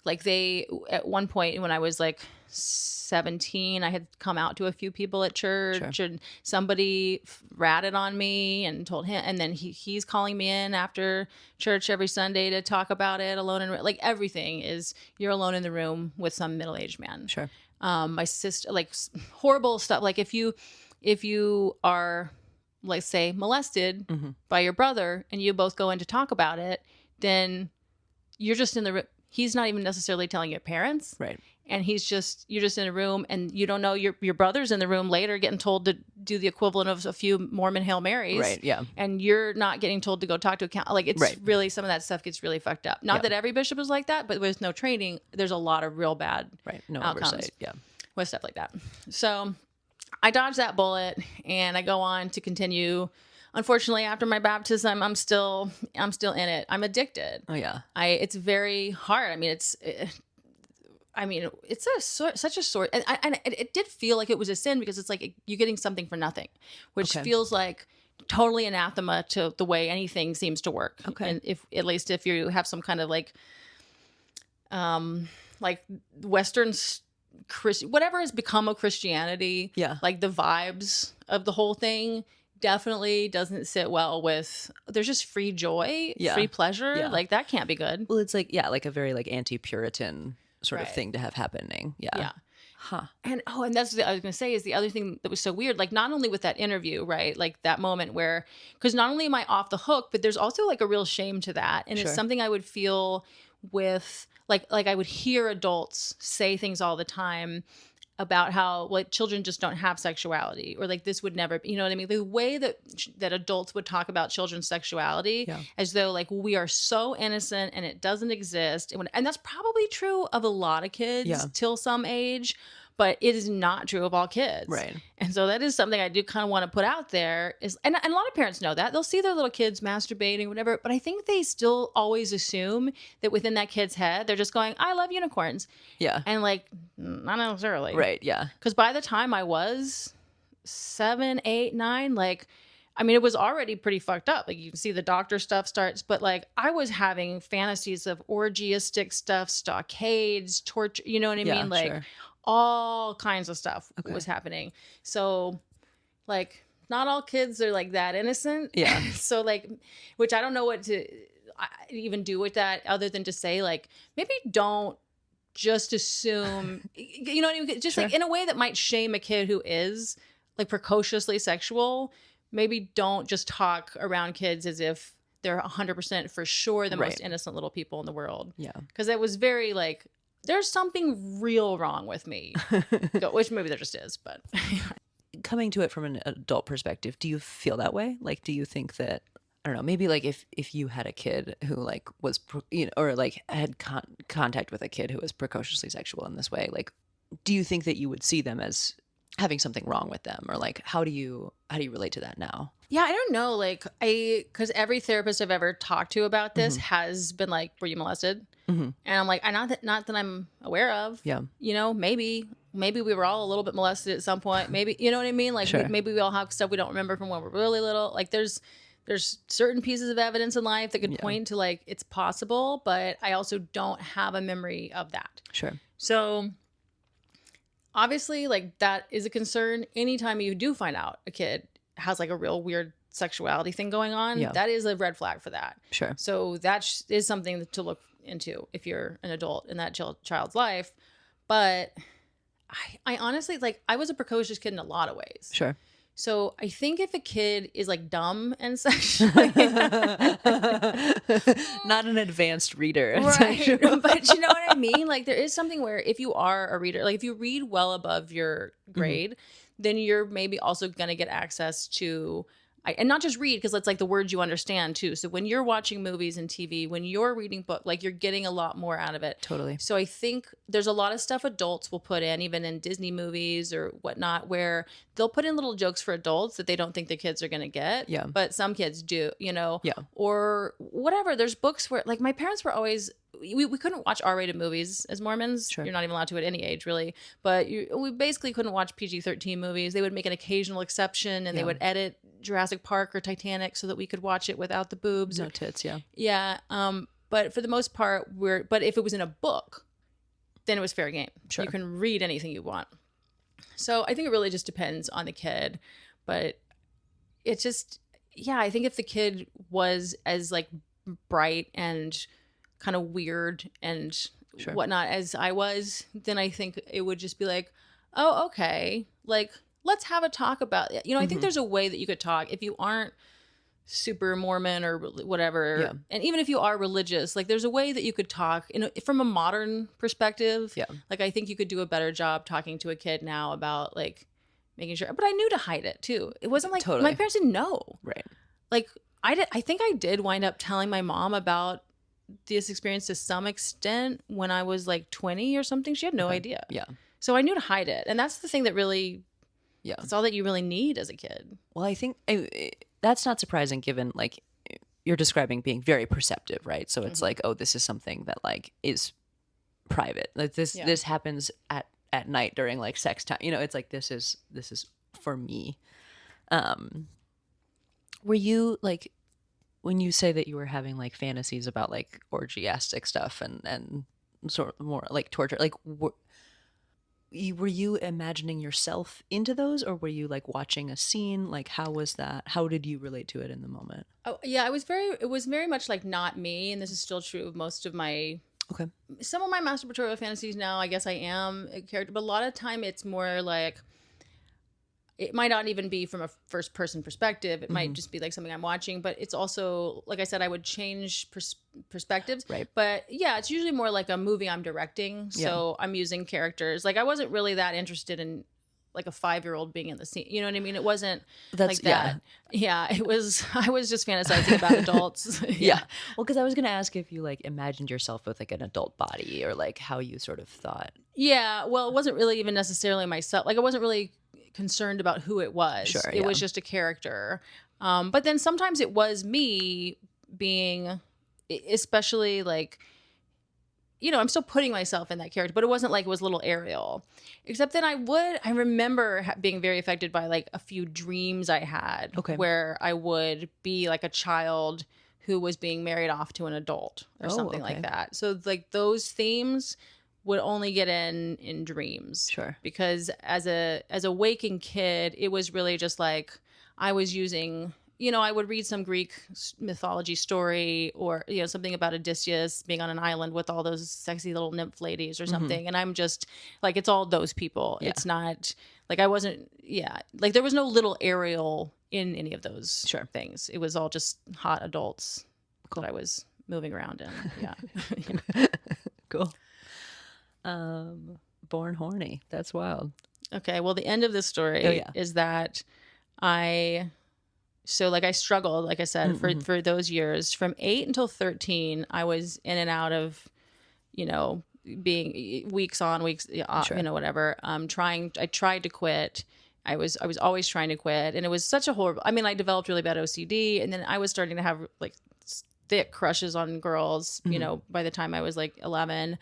[SPEAKER 2] like at one point when I was like 17, I had come out to a few people at church,
[SPEAKER 1] Sure.
[SPEAKER 2] and somebody ratted on me and told him, and then he's calling me in after church every Sunday to talk about it alone. And like everything is, you're alone in the room with some middle-aged man.
[SPEAKER 1] Sure.
[SPEAKER 2] My sister, like horrible stuff. Like if you are, like, say, molested by your brother and you both go in to talk about it, then you're just in the room. He's not even necessarily telling your parents.
[SPEAKER 1] Right.
[SPEAKER 2] And you're just in a room, and you don't know your brother's in the room later getting told to do the equivalent of a few Mormon Hail Marys.
[SPEAKER 1] Right. Yeah.
[SPEAKER 2] And you're not getting told to go talk to a count. Like, it's
[SPEAKER 1] Right.
[SPEAKER 2] really, some of that stuff gets really fucked up. Not that every bishop is like that, but with no training, there's a lot of real bad
[SPEAKER 1] No
[SPEAKER 2] outcomes
[SPEAKER 1] oversight. Yeah.
[SPEAKER 2] with stuff like that. So I dodged that bullet, and I go on to continue. Unfortunately, after my baptism, I'm still in it. I'm addicted.
[SPEAKER 1] Oh yeah.
[SPEAKER 2] It's very hard. I mean, it's such a sort, and it did feel like it was a sin, because it's like you're getting something for nothing, which feels like totally anathema to the way anything seems to work.
[SPEAKER 1] Okay.
[SPEAKER 2] And at least if you have some kind of like Western whatever has become of Christianity, like the vibes of the whole thing definitely doesn't sit well with, there's just free joy, free pleasure. Like that can't be good.
[SPEAKER 1] Well, it's like, like a very like anti-Puritan sort of thing to have happening. Yeah. Huh.
[SPEAKER 2] And that's what I was going to say, is the other thing that was so weird, like not only with that interview, right? Like that moment where, because not only am I off the hook, but there's also like a real shame to that. And it's something I would feel with, like I would hear adults say things all the time about how like children just don't have sexuality, or like this would never be, you know what I mean? The way that adults would talk about children's sexuality as though like we are so innocent and it doesn't exist. And that's probably true of a lot of kids till some age, but it is not true of all kids.
[SPEAKER 1] Right.
[SPEAKER 2] And so that is something I do kind of want to put out there, is, and a lot of parents know that. They'll see their little kids masturbating, whatever, but I think they still always assume that within that kid's head, they're just going, I love unicorns.
[SPEAKER 1] Yeah.
[SPEAKER 2] And like, not necessarily.
[SPEAKER 1] Right. Yeah.
[SPEAKER 2] Because by the time I was 7, 8, 9, like, I mean, it was already pretty fucked up. Like you can see the doctor stuff starts, but like I was having fantasies of orgiastic stuff, stockades, torture, you know what I mean? Like all kinds of stuff was happening. So like not all kids are like that innocent.
[SPEAKER 1] Yeah.
[SPEAKER 2] So like, which I don't know what to even do with that, other than to say like, maybe don't just assume, you know what I mean? Just like in a way that might shame a kid who is like precociously sexual. Maybe don't just talk around kids as if they're 100% for sure the most innocent little people in the world. Yeah. Because it was very like, there's something real wrong with me, which maybe there just is, but.
[SPEAKER 1] Coming to it from an adult perspective, do you feel that way? Like, do you think that, I don't know, maybe like if you had a kid who like was, or like had contact with a kid who was precociously sexual in this way, like, do you think that you would see them as having something wrong with them, or like how do you relate to that now?
[SPEAKER 2] Yeah, I don't know. Like because every therapist I've ever talked to about this has been like, "Were you molested?" And I'm like, not that I'm aware of. Yeah, you know, maybe we were all a little bit molested at some point. Maybe, you know what I mean? Like maybe we all have stuff we don't remember from when we're really little. Like there's certain pieces of evidence in life that could point to like it's possible, but I also don't have a memory of that. Sure. So obviously, like that is a concern. Anytime you do find out a kid has like a real weird sexuality thing going on, that is a red flag for that. Sure. So that is something to look into if you're an adult in that child's life. But I honestly, like, I was a precocious kid in a lot of ways. Sure. So I think if a kid is like dumb and sexually
[SPEAKER 1] not an advanced reader,
[SPEAKER 2] right? But you know what I mean? Like there is something where if you are a reader, like if you read well above your grade, then you're maybe also going to get access to, and not just read, because it's like the words you understand too. So when you're watching movies and TV, when you're reading book, like you're getting a lot more out of it. Totally. So I think there's a lot of stuff adults will put in, even in Disney movies or whatnot, where they'll put in little jokes for adults that they don't think the kids are going to get. Yeah. But some kids do, you know? Yeah. Or whatever. There's books where, like, my parents were always, we couldn't watch R-rated movies as Mormons. Sure. You're not even allowed to at any age, really. But we basically couldn't watch PG-13 movies. They would make an occasional exception, and they would edit Jurassic Park or Titanic so that we could watch it without the boobs. No tits, yeah. Yeah. But for the most part, but if it was in a book, then it was fair game.
[SPEAKER 1] Sure.
[SPEAKER 2] You can read anything you want. So I think it really just depends on the kid, but it's just, yeah, I think if the kid was as like bright and kind of weird and
[SPEAKER 1] Sure.
[SPEAKER 2] whatnot as I was, then I think it would just be like, oh, okay, like let's have a talk about it. You know, I think there's a way that you could talk if you aren't super Mormon or whatever.
[SPEAKER 1] Yeah.
[SPEAKER 2] And even if you are religious, like there's a way that you could talk from a modern perspective.
[SPEAKER 1] Yeah.
[SPEAKER 2] Like I think you could do a better job talking to a kid now about like making sure, but I knew to hide it too. It wasn't like
[SPEAKER 1] Totally.
[SPEAKER 2] my parents didn't know.
[SPEAKER 1] Right.
[SPEAKER 2] Like I think I did wind up telling my mom about this experience to some extent when I was like 20 or something. She had no idea.
[SPEAKER 1] Yeah.
[SPEAKER 2] So I knew to hide it. And that's the thing that really,
[SPEAKER 1] Yeah.
[SPEAKER 2] that's all that you really need as a kid.
[SPEAKER 1] Well, I think that's not surprising given like you're describing being very perceptive, right? So it's like, oh, this is something that like is private. Like this happens at night during like sex time. You know, it's like this is for me. Were you like when you say that you were having like fantasies about like orgiastic stuff and sort of more like torture, like were you imagining yourself into those, or were you like watching a scene? Like how was that? How did you relate to it in the moment?
[SPEAKER 2] Oh yeah, it was very much like not me, and this is still true of most of my some of my masturbatorial fantasies now. I guess I am a character, but a lot of time it's more like it might not even be from a first person perspective. It might just be like something I'm watching, but it's also, like I said, I would change perspectives.
[SPEAKER 1] Right.
[SPEAKER 2] But yeah, it's usually more like a movie I'm directing. So I'm using characters. Like I wasn't really that interested in like a 5-year-old being in the scene. You know what I mean? It wasn't like that. Yeah. It was, I was just fantasizing about adults.
[SPEAKER 1] Yeah. Well, because I was going to ask if you like imagined yourself with like an adult body or like how you sort of thought.
[SPEAKER 2] Yeah. Well, it wasn't really even necessarily myself. Like I wasn't really concerned about who it was.
[SPEAKER 1] Sure,
[SPEAKER 2] it was just a character. But then sometimes it was me being, especially like, you know, I'm still putting myself in that character, but it wasn't like it was little Arielle. Except then I remember being very affected by like a few dreams I had where I would be like a child who was being married off to an adult or something like that. So like those themes would only get in dreams.
[SPEAKER 1] Sure.
[SPEAKER 2] Because as a waking kid, it was really just like I was using, you know, I would read some Greek mythology story or, you know, something about Odysseus being on an island with all those sexy little nymph ladies or something. And I'm just like, it's all those people. Yeah. It's not like I wasn't, like there was no little Arielle in any of those things. It was all just hot adults that I was moving around in. Yeah.
[SPEAKER 1] Cool. Born horny. That's wild.
[SPEAKER 2] Okay. Well, the end of this story is that I struggled, like I said, for those years. From 8 until 13, I was in and out of, you know, being weeks on, weeks off, you know, whatever. I tried to quit. I was always trying to quit. And it was such a horrible, I mean, I developed really bad OCD, and then I was starting to have like thick crushes on girls, you know, by the time I was like 11.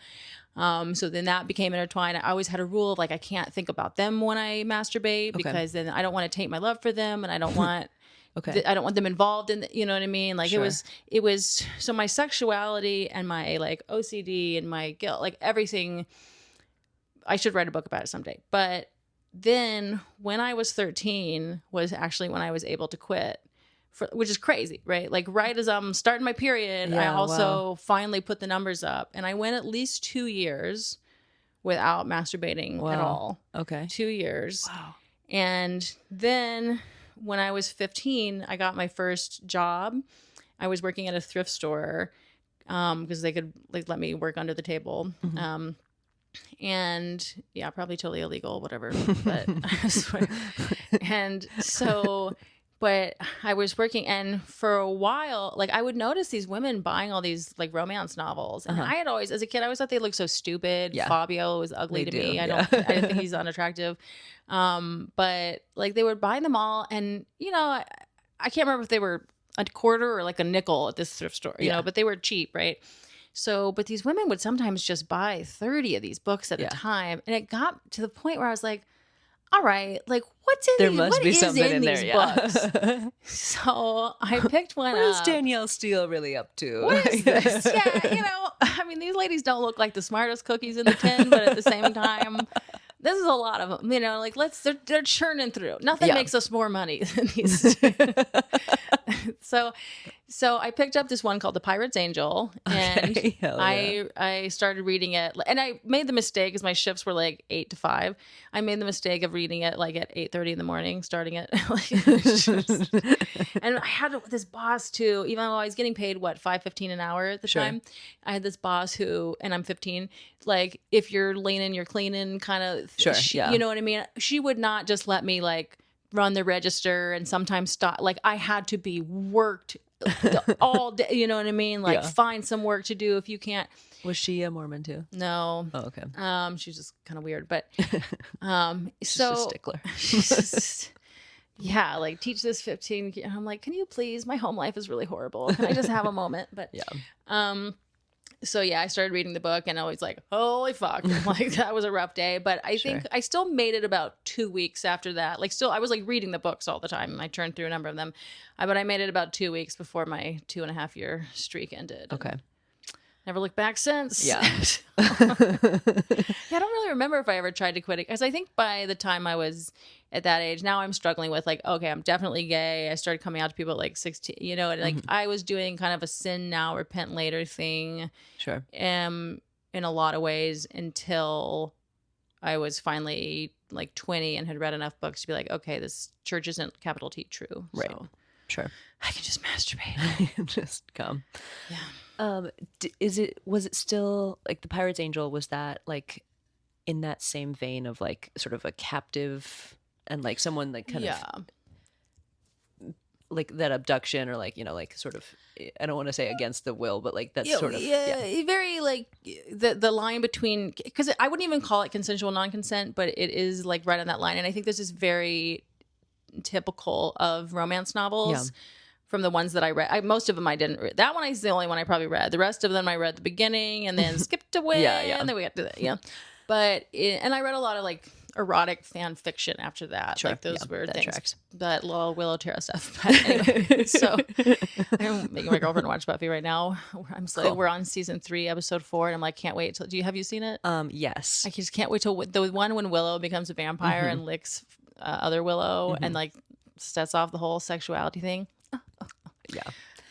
[SPEAKER 2] So then that became intertwined. I always had a rule of like, I can't think about them when I masturbate because then I don't want to taint my love for them, and I don't want, I don't want them involved in, you know what I mean? Like it was, so my sexuality and my like OCD and my guilt, like everything, I should write a book about it someday. But then when I was 13 was actually when I was able to quit. Which is crazy, right? Like right as I'm starting my period, I also finally put the numbers up, and I went at least 2 years without masturbating at all. Okay. 2 years. Wow. And then when I was 15, I got my first job. I was working at a thrift store because they could like let me work under the table. And yeah, probably totally illegal, whatever. But and so. But I was working, and for a while, like I would notice these women buying all these like romance novels, and I had always, as a kid, I always thought they looked so stupid. Fabio was ugly to me. I didn't think he's unattractive. But like they would buy them all, and you know, I can't remember if they were a quarter or like a nickel at this thrift store, you know, but they were cheap, right? So, but these women would sometimes just buy 30 of these books at a time, and it got to the point where I was like, all right, like what's in
[SPEAKER 1] There
[SPEAKER 2] these?
[SPEAKER 1] must
[SPEAKER 2] What
[SPEAKER 1] be
[SPEAKER 2] is
[SPEAKER 1] something in
[SPEAKER 2] these
[SPEAKER 1] there, yeah.
[SPEAKER 2] books? So I picked one
[SPEAKER 1] What is
[SPEAKER 2] up.
[SPEAKER 1] Danielle Steele really up to?
[SPEAKER 2] What is this? Yeah, I mean, these ladies don't look like the smartest cookies in the tin, but at the same time, this is a lot of them. Like they're churning through. Nothing makes us more money than these. So I picked up this one called The Pirate's Angel, and
[SPEAKER 1] hell yeah.
[SPEAKER 2] I started reading it, and I made the mistake because my shifts were like 8 to 5. I made the mistake of reading it like at 8:30 in the morning, starting it. And I had this boss too, even though I was getting paid $5.15 an hour at the time. I had this boss who, and I'm 15, like if you're leaning, you're cleaning kind of. You know what I mean? She would not just let me like run the register and sometimes stop. Like I had to be worked all day, you know what I mean? Like find some work to do if you can't.
[SPEAKER 1] Was she a Mormon too?
[SPEAKER 2] No.
[SPEAKER 1] Oh, okay.
[SPEAKER 2] She's just kind of weird, but
[SPEAKER 1] She's a stickler.
[SPEAKER 2] Yeah, like teach this 15. And I'm like, can you please? My home life is really horrible. Can I just have a moment? But so yeah, I started reading the book and I was like, holy fuck. Like that was a rough day. But I think I still made it about 2 weeks after that. Like still, I was like reading the books all the time. I turned through a number of them. But I made it about 2 weeks before my 2.5-year streak ended.
[SPEAKER 1] Okay.
[SPEAKER 2] Never looked back since.
[SPEAKER 1] Yeah.
[SPEAKER 2] Yeah, I don't really remember if I ever tried to quit it. Because I think by the time I was at that age, now I'm struggling with like, okay, I'm definitely gay. I started coming out to people at like 16, and like I was doing kind of a sin now, repent later thing.
[SPEAKER 1] Sure.
[SPEAKER 2] In a lot of ways until I was finally like 20 and had read enough books to be like, okay, this church isn't capital T true.
[SPEAKER 1] Right.
[SPEAKER 2] So
[SPEAKER 1] Sure.
[SPEAKER 2] I can just masturbate.
[SPEAKER 1] Just come.
[SPEAKER 2] Yeah.
[SPEAKER 1] Was it still like The Pirate's Angel? Was that like in that same vein of like sort of a captive and like someone like kind of like that abduction or like, like sort of, I don't want to say against the will, but like that's sort of.
[SPEAKER 2] Very like the line between, because I wouldn't even call it consensual non-consent, but it is like right on that line. And I think this is very typical of romance novels. From the ones that I read, most of them I didn't read. That one is the only one I probably read. The rest of them I read the beginning and then skipped away. And then we got to that. But and I read a lot of like erotic fan fiction after that. Sure. Like those weird things. Tracks. That little Willow Terra stuff. But anyway, so I'm making my girlfriend watch Buffy right now. We're on season 3, episode 4, and I'm like, can't wait till. Have you seen it?
[SPEAKER 1] Yes.
[SPEAKER 2] I just can't wait till the one when Willow becomes a vampire and licks other Willow and like sets off the whole sexuality thing.
[SPEAKER 1] Yeah.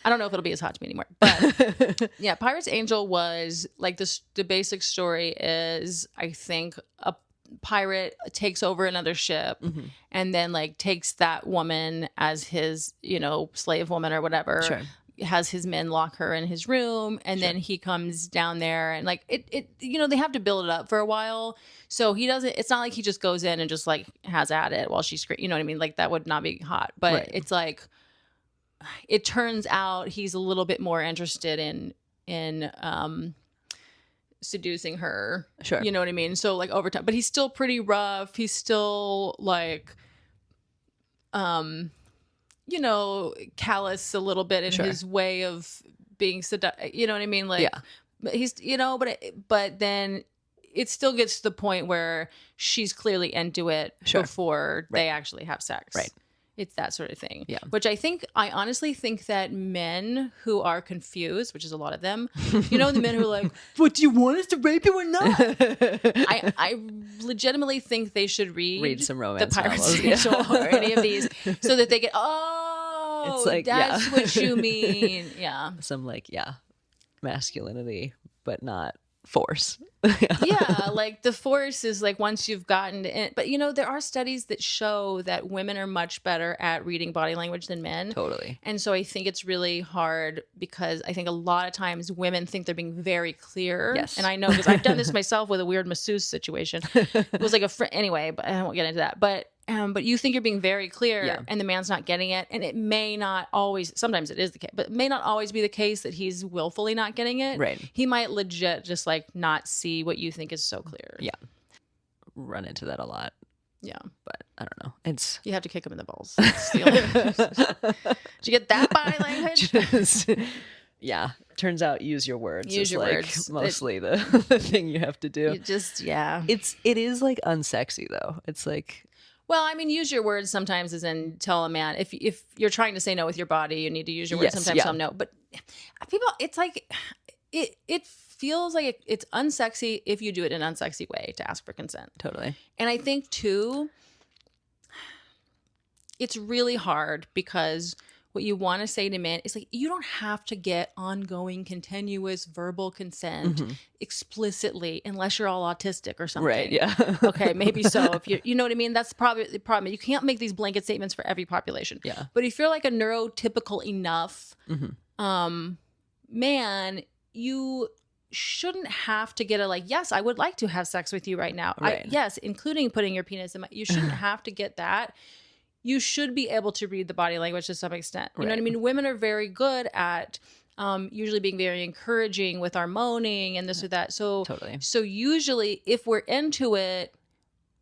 [SPEAKER 2] I don't know if it'll be as hot to me anymore. But yeah, Pirate's Angel was like this. The basic story is, I think, a pirate takes over another ship and then like takes that woman as his, slave woman or whatever. Sure. Has his men lock her in his room, and then he comes down there and like it they have to build it up for a while. So he doesn't, it's not like he just goes in and just like has at it while she's, you know what I mean? Like that would not be hot, but it's like, it turns out he's a little bit more interested in seducing her. Sure. You know what I mean? So like over time, but he's still pretty rough. He's still like, callous a little bit in his way of being you know what I mean? Like, he's, but then it still gets to the point where she's clearly into it before they actually have sex. Right. It's that sort of thing. Yeah. Which I honestly think that men who are confused, which is a lot of them, the men who are like, what, do you want us to rape you or not? I legitimately think they should read some romance The Pirate's Angel or any of these so that they get, it's like, that's what you mean. Yeah.
[SPEAKER 1] Some like, masculinity, but not force.
[SPEAKER 2] Yeah, like the force is like once you've gotten to it. But there are studies that show that women are much better at reading body language than men. Totally. And so I think it's really hard because I think a lot of times women think they're being very clear. Yes. And I know because I've done this myself with a weird masseuse situation. It was like a friend anyway, but I won't get into that. But you think you're being very clear and the man's not getting it. And it may not always, sometimes it is the case, but it may not always be the case that he's willfully not getting it. Right. He might legit just like not see what you think is so clear.
[SPEAKER 1] Yeah. Run into that a lot.
[SPEAKER 2] Yeah.
[SPEAKER 1] But I don't know.
[SPEAKER 2] You have to kick him in the balls. Did you get that body language?
[SPEAKER 1] Yeah. Turns out use your words.
[SPEAKER 2] Use your words.
[SPEAKER 1] Mostly the thing you have to do.
[SPEAKER 2] It is like
[SPEAKER 1] unsexy though. It's like,
[SPEAKER 2] Well, I mean, use your words sometimes as in tell a man. If you're trying to say no with your body, you need to use your words
[SPEAKER 1] Yes,
[SPEAKER 2] sometimes
[SPEAKER 1] yeah.
[SPEAKER 2] tell them no. But people, it's like, it feels like it's unsexy if you do it in an unsexy way to ask for consent.
[SPEAKER 1] Totally.
[SPEAKER 2] And I think, too, it's really hard because what you want to say to men is like, you don't have to get ongoing, continuous verbal consent explicitly unless you're all autistic or something.
[SPEAKER 1] Right. Yeah.
[SPEAKER 2] Okay, maybe so. If you know what I mean? That's probably the problem. You can't make these blanket statements for every population.
[SPEAKER 1] Yeah.
[SPEAKER 2] But if you're like a neurotypical enough man, you shouldn't have to get a like, yes, I would like to have sex with you right now.
[SPEAKER 1] Right.
[SPEAKER 2] Yes, include putting your penis in my, you shouldn't have to get that. You should be able to read the body language to some extent. You know what I mean? Women are very good at usually being very encouraging with our moaning and this or that. So,
[SPEAKER 1] Totally.
[SPEAKER 2] So usually if we're into it,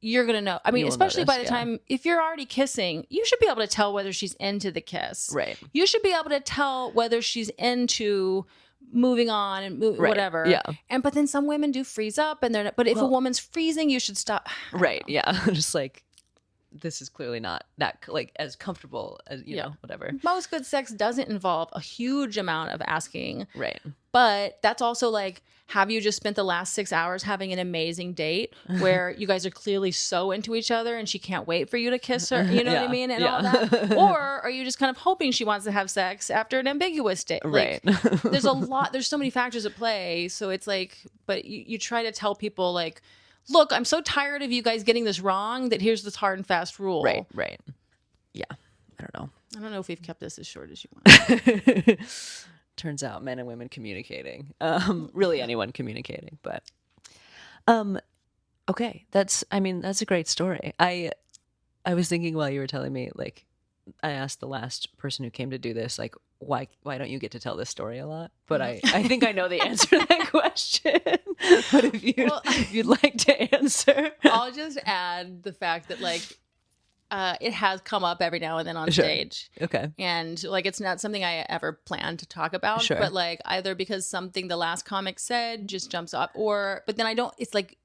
[SPEAKER 2] you're going to know. I mean,
[SPEAKER 1] You'll
[SPEAKER 2] especially
[SPEAKER 1] notice,
[SPEAKER 2] by the time, if you're already kissing, you should be able to tell whether she's into the kiss.
[SPEAKER 1] Right.
[SPEAKER 2] You should be able to tell whether she's into moving on and whatever.
[SPEAKER 1] Yeah.
[SPEAKER 2] But then some women do freeze up and they're not, but if a woman's freezing, you should stop.
[SPEAKER 1] Right. Yeah. Just like, this is clearly not that like as comfortable as, you know, whatever.
[SPEAKER 2] Most good sex doesn't involve a huge amount of asking.
[SPEAKER 1] Right.
[SPEAKER 2] But that's also like, have you just spent the last 6 hours having an amazing date where you guys are clearly so into each other and she can't wait for you to kiss her? You know what I mean? And all that. Or are you just kind of hoping she wants to have sex after an ambiguous date?
[SPEAKER 1] Right.
[SPEAKER 2] Like, there's so many factors at play. So it's like, but you try to tell people like, look, I'm so tired of you guys getting this wrong that here's this hard and fast rule.
[SPEAKER 1] Right. Right. Yeah. I don't know.
[SPEAKER 2] I don't know if we've kept this as short as you want.
[SPEAKER 1] Turns out men and women communicating. Really anyone communicating, but okay. That's a great story. I was thinking while you were telling me, like, I asked the last person who came to do this, like, why don't you get to tell this story a lot? But I think I know the answer to that question. But if you'd like to answer,
[SPEAKER 2] I'll just add the fact that like it has come up every now and then on stage.
[SPEAKER 1] Okay.
[SPEAKER 2] And like it's not something I ever plan to talk about. But like either because something the last comic said just jumps up, but then I don't. It's like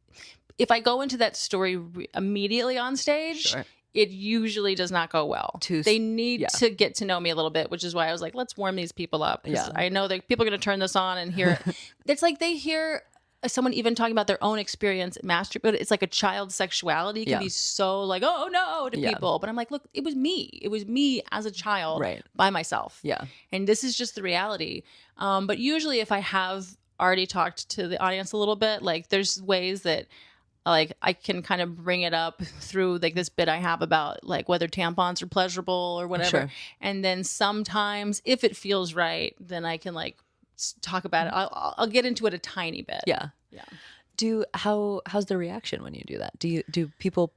[SPEAKER 2] if I go into that story immediately on stage. It usually does not go well. They need to get to know me a little bit, which is why I was like, let's warm these people up. I know that people are going to turn this on and hear it. It's like they hear someone even talking about their own experience masturbate. It's like a child's sexuality can be so like, oh no, to people. But I'm like, look, it was me. It was me as a child by myself. Yeah. And this is just the reality. But usually if I have already talked to the audience a little bit, like there's ways that like I can kind of bring it up through like this bit I have about like whether tampons are pleasurable or whatever. And then sometimes if it feels right, then I can like talk about it. I'll get into it a tiny bit.
[SPEAKER 1] Yeah. How's the reaction when you do that? Do people?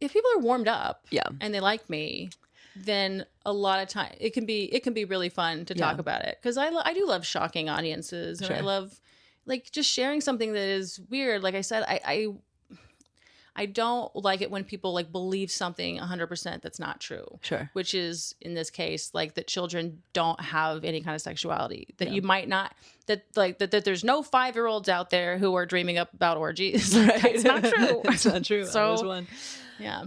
[SPEAKER 2] If people are warmed up, and they like me, then a lot of time it can be really fun to talk about it because I do love shocking audiences and I love like just sharing something that is weird. Like I said, I don't like it when people like believe something 100% that's not true. Which is in this case like that children don't have any kind of sexuality. That you might not that there's no 5-year-olds out there who are dreaming up about orgies. It's not true.
[SPEAKER 1] It's not true.
[SPEAKER 2] So,
[SPEAKER 1] I was one.
[SPEAKER 2] Yeah.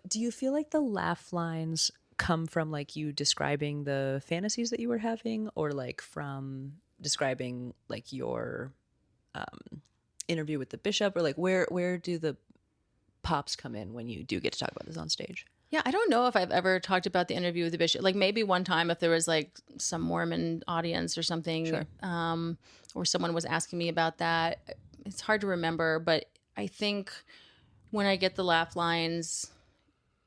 [SPEAKER 1] Do you feel like the laugh lines come from like you describing the fantasies that you were having, or like from describing like your interview with the bishop, or like where do the pops come in when you do get to talk about this on stage?
[SPEAKER 2] Yeah, I don't know if I've ever talked about the interview with the bishop. Like maybe one time if there was like some Mormon audience or something, or someone was asking me about that. It's hard to remember, but I think when I get the laugh lines,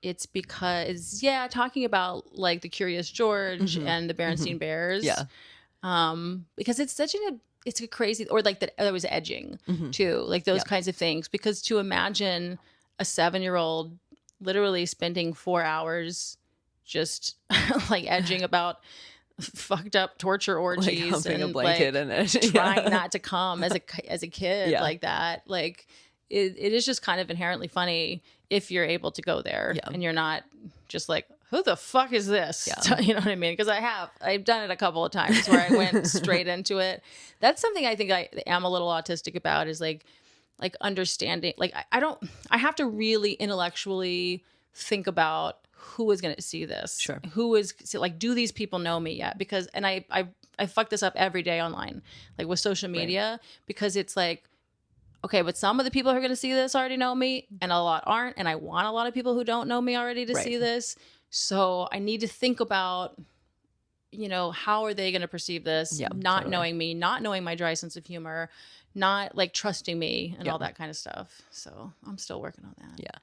[SPEAKER 2] it's because talking about like the Curious George and the Berenstain Bears. Because it's such it's a crazy, or like that was edging too, like those kinds of things. Because to imagine a 7-year-old literally spending 4 hours just like edging about fucked up torture orgies, like
[SPEAKER 1] humping
[SPEAKER 2] and
[SPEAKER 1] a blanket
[SPEAKER 2] like,
[SPEAKER 1] and
[SPEAKER 2] trying not to come as a kid like that. Like it is just kind of inherently funny if you're able to go there and you're not just like, who the fuck is this? You know what I mean? Because I've done it a couple of times where I went straight into it. That's something I think I am a little autistic about, is like like understanding, like I have to really intellectually think about who is going to see this.
[SPEAKER 1] Sure.
[SPEAKER 2] Who is like, do these people know me yet? Because, and I fuck this up every day online, like with social media, because it's like, okay, but some of the people who are going to see this already know me and a lot aren't. And I want a lot of people who don't know me already to see this. So I need to think about, you know, how are they going to perceive this? Not knowing me, not knowing my dry sense of humor, not like trusting me and all that kind of stuff. So I'm still working on that.
[SPEAKER 1] Yeah.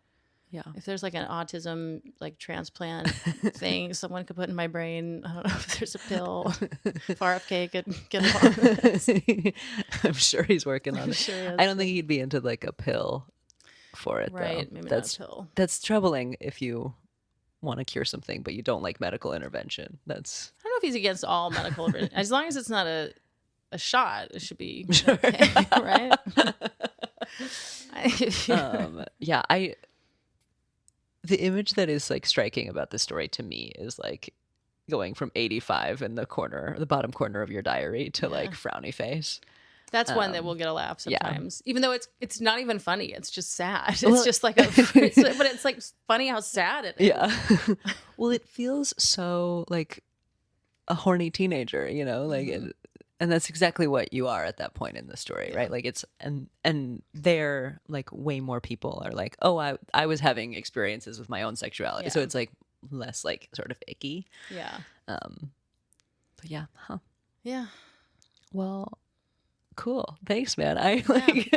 [SPEAKER 1] Yeah.
[SPEAKER 2] If there's like an autism like transplant thing someone could put in my brain, I don't know if there's a pill. If RFK could get involved with this.
[SPEAKER 1] I'm sure he's working on it.
[SPEAKER 2] Sure he is.
[SPEAKER 1] I don't think he'd be into like a pill for it,
[SPEAKER 2] Right,
[SPEAKER 1] though.
[SPEAKER 2] maybe
[SPEAKER 1] That's
[SPEAKER 2] not a pill.
[SPEAKER 1] That's troubling if you want to cure something, but you don't like medical intervention. That's
[SPEAKER 2] I don't know if he's against all medical intervention. As long as it's not a shot, it should be
[SPEAKER 1] sure.
[SPEAKER 2] okay, right?
[SPEAKER 1] Yeah, the image that is like striking about this story to me is like going from 85 in the bottom corner of your diary to like frowny face.
[SPEAKER 2] That's one that will get a laugh sometimes, even though it's not even funny. It's just sad. It's
[SPEAKER 1] Well,
[SPEAKER 2] just like but it's like funny how sad it is.
[SPEAKER 1] Yeah. Well, it feels so like a horny teenager, you know, like, and that's exactly what you are at that point in the story, right? Like it's, and there, like way more people are like, oh, I was having experiences with my own sexuality. So it's like less like sort of icky.
[SPEAKER 2] Yeah.
[SPEAKER 1] But yeah. Huh.
[SPEAKER 2] Yeah.
[SPEAKER 1] Well, cool. Thanks, man. I like,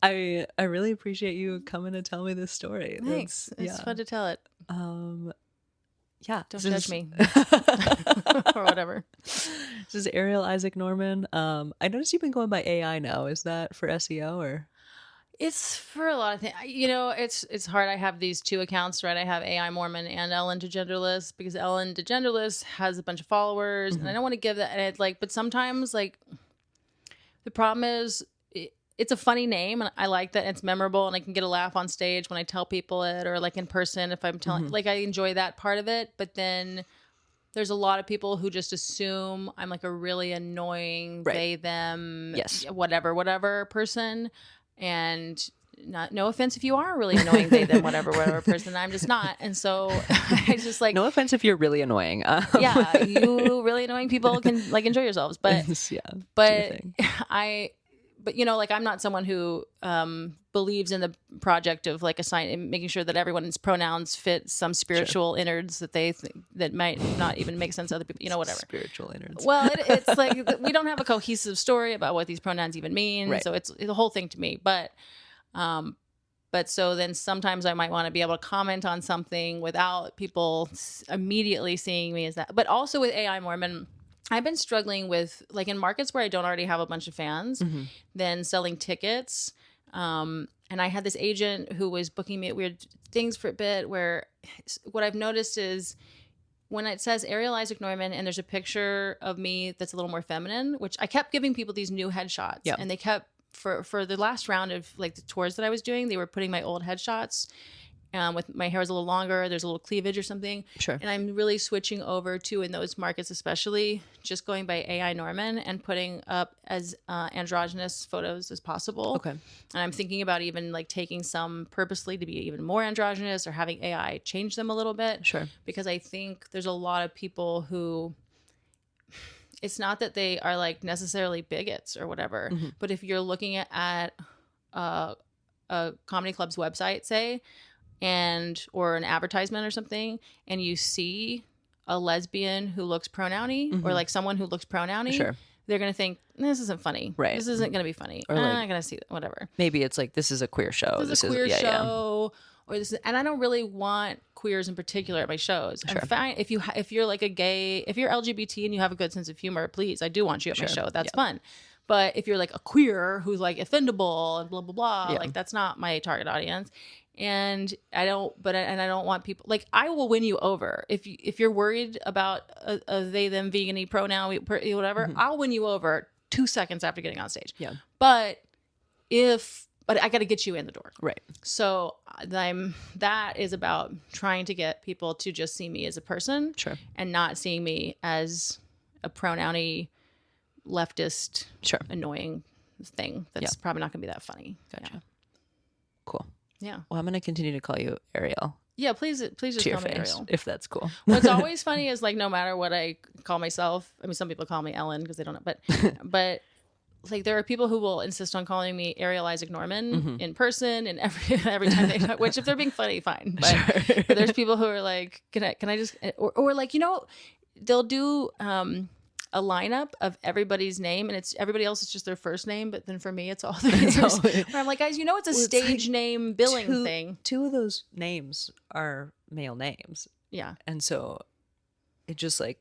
[SPEAKER 1] I really appreciate you coming to tell me this story.
[SPEAKER 2] Thanks. It's fun to tell it.
[SPEAKER 1] Yeah.
[SPEAKER 2] Don't judge me. Or whatever.
[SPEAKER 1] This is Arielle Isaac Norman. I noticed you've been going by AI now. Is that for SEO or?
[SPEAKER 2] It's for a lot of things. You know, it's hard. I have these two accounts, right? I have AI Mormon and Ellen DeGenderless, because Ellen DeGenderless has a bunch of followers, and I don't want to give that. And it's like, but sometimes like the problem is it's a funny name, and I like that it's memorable, and I can get a laugh on stage when I tell people it, or like in person if I'm telling. Like I enjoy that part of it, but then there's a lot of people who just assume I'm like a really annoying they them whatever person. And no offense if you are a really annoying they them whatever person, I'm just not. And so I just like,
[SPEAKER 1] no offense if you're really annoying.
[SPEAKER 2] Yeah, you really annoying people can like enjoy yourselves, but but you know, like I'm not someone who believes in the project of like making sure that everyone's pronouns fit some spiritual innards that they that might not even make sense to other people, you know, whatever.
[SPEAKER 1] Spiritual innards.
[SPEAKER 2] Well, it's like we don't have a cohesive story about what these pronouns even mean, so it's the whole thing to me. But so then sometimes I might want to be able to comment on something without people immediately seeing me as that. But also with AI Mormon, I've been struggling with, like, in markets where I don't already have a bunch of fans, then selling tickets. And I had this agent who was booking me at weird things for a bit, where what I've noticed is when it says Arielle Isaac Norman and there's a picture of me that's a little more feminine, which I kept giving people these new headshots. And they kept, for the last round of like the tours that I was doing, they were putting my old headshots. With my hair was a little longer, there's a little cleavage or something. Sure. And I'm really switching over to, in those markets especially, just going by AI Norman and putting up as androgynous photos as possible. Okay. And I'm thinking about even like taking some purposely to be even more androgynous, or having AI change them a little bit. Sure. Because I think there's a lot of people who, it's not that they are like necessarily bigots or whatever, but if you're looking at a comedy club's website, say, or an advertisement or something, and you see a lesbian who looks pronoun-y, or like someone who looks pronoun-y, they're going to think, this isn't funny. Right. This isn't going to be funny. Or I'm not going to see that, whatever.
[SPEAKER 1] Maybe it's like, this is a queer show.
[SPEAKER 2] This is a queer show. Or this is, and I don't really want queers in particular at my shows. Sure. I'm fine if you're like a gay, if you're LGBT and you have a good sense of humor, please, I do want you at my show. That's fun. But if you're like a queer who's like offendable and blah blah blah, like that's not my target audience. And I don't want people, like, I will win you over if you're worried about a they them vegan-y pronoun whatever. I'll win you over 2 seconds after getting on stage. Yeah. But I got to get you in the door. Right. So that is about trying to get people to just see me as a person, and not seeing me as a pronoun-y leftist, annoying thing that's probably not going to be that funny.
[SPEAKER 1] Gotcha. Cool.
[SPEAKER 2] Yeah.
[SPEAKER 1] Well, I'm going to continue to call you Arielle.
[SPEAKER 2] Yeah, please just call me Arielle.
[SPEAKER 1] If that's cool.
[SPEAKER 2] What's always funny is like no matter what I call myself. I mean, some people call me Ellen because they don't know, but like there are people who will insist on calling me Arielle Isaac Norman in person and every time they talk. Which if they're being funny, fine. But there's people who are like, can I just or like they'll do a lineup of everybody's name, and it's everybody else is just their first name, but then for me it's all their first. Where I'm like, guys, it's a stage name billing thing.
[SPEAKER 1] Two of those names are male names.
[SPEAKER 2] Yeah.
[SPEAKER 1] And so it just like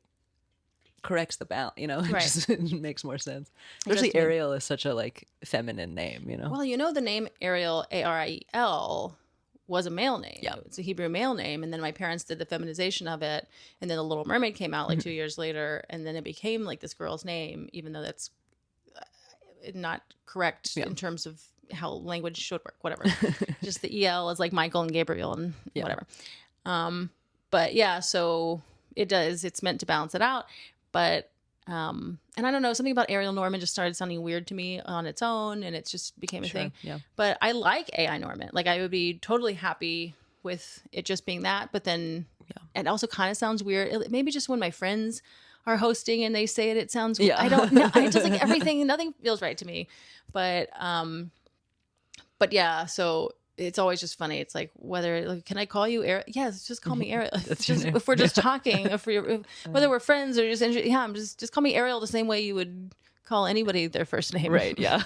[SPEAKER 1] corrects the balance, it
[SPEAKER 2] Right.
[SPEAKER 1] just it makes more sense. Especially Ariel is such a like feminine name,
[SPEAKER 2] Well, the name Ariel, Ariel, was a male name.
[SPEAKER 1] Yeah.
[SPEAKER 2] It's a Hebrew male name. And then my parents did the feminization of it. And then The Little Mermaid came out like 2 years later. And then it became like this girl's name, even though that's not correct in terms of how language should work, whatever. Just the EL is like Michael and Gabriel and whatever. But yeah, so it's meant to balance it out. But, and I don't know, something about Ariel Norman just started sounding weird to me on its own, and it just became a thing.
[SPEAKER 1] Yeah.
[SPEAKER 2] But I like AI Norman. Like I would be totally happy with it just being that. But then it also kind of sounds weird. Maybe just when my friends are hosting and they say it sounds weird. I don't know. I just like nothing feels right to me. But yeah, so it's always just funny. It's like can I call you Ariel? Yes, just call me Ariel. If we're just talking, whether we're friends or just call me Ariel the same way you would call anybody their first name.
[SPEAKER 1] Right. Yeah.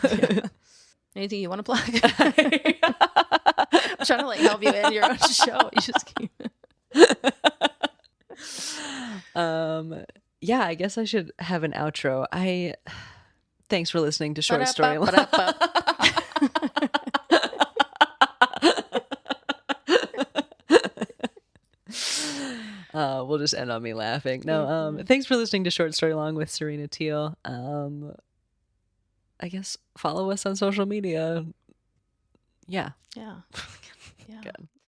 [SPEAKER 2] Anything you want to plug? I'm trying to like help you in your own show. You just keep.
[SPEAKER 1] Yeah, I guess I should have an outro. Thanks for listening to Short Story Long. We'll just end on me laughing. No, thanks for listening to Short Story Long with Serena Thiel. I guess follow us on social media. Yeah.
[SPEAKER 2] Yeah.
[SPEAKER 1] Good.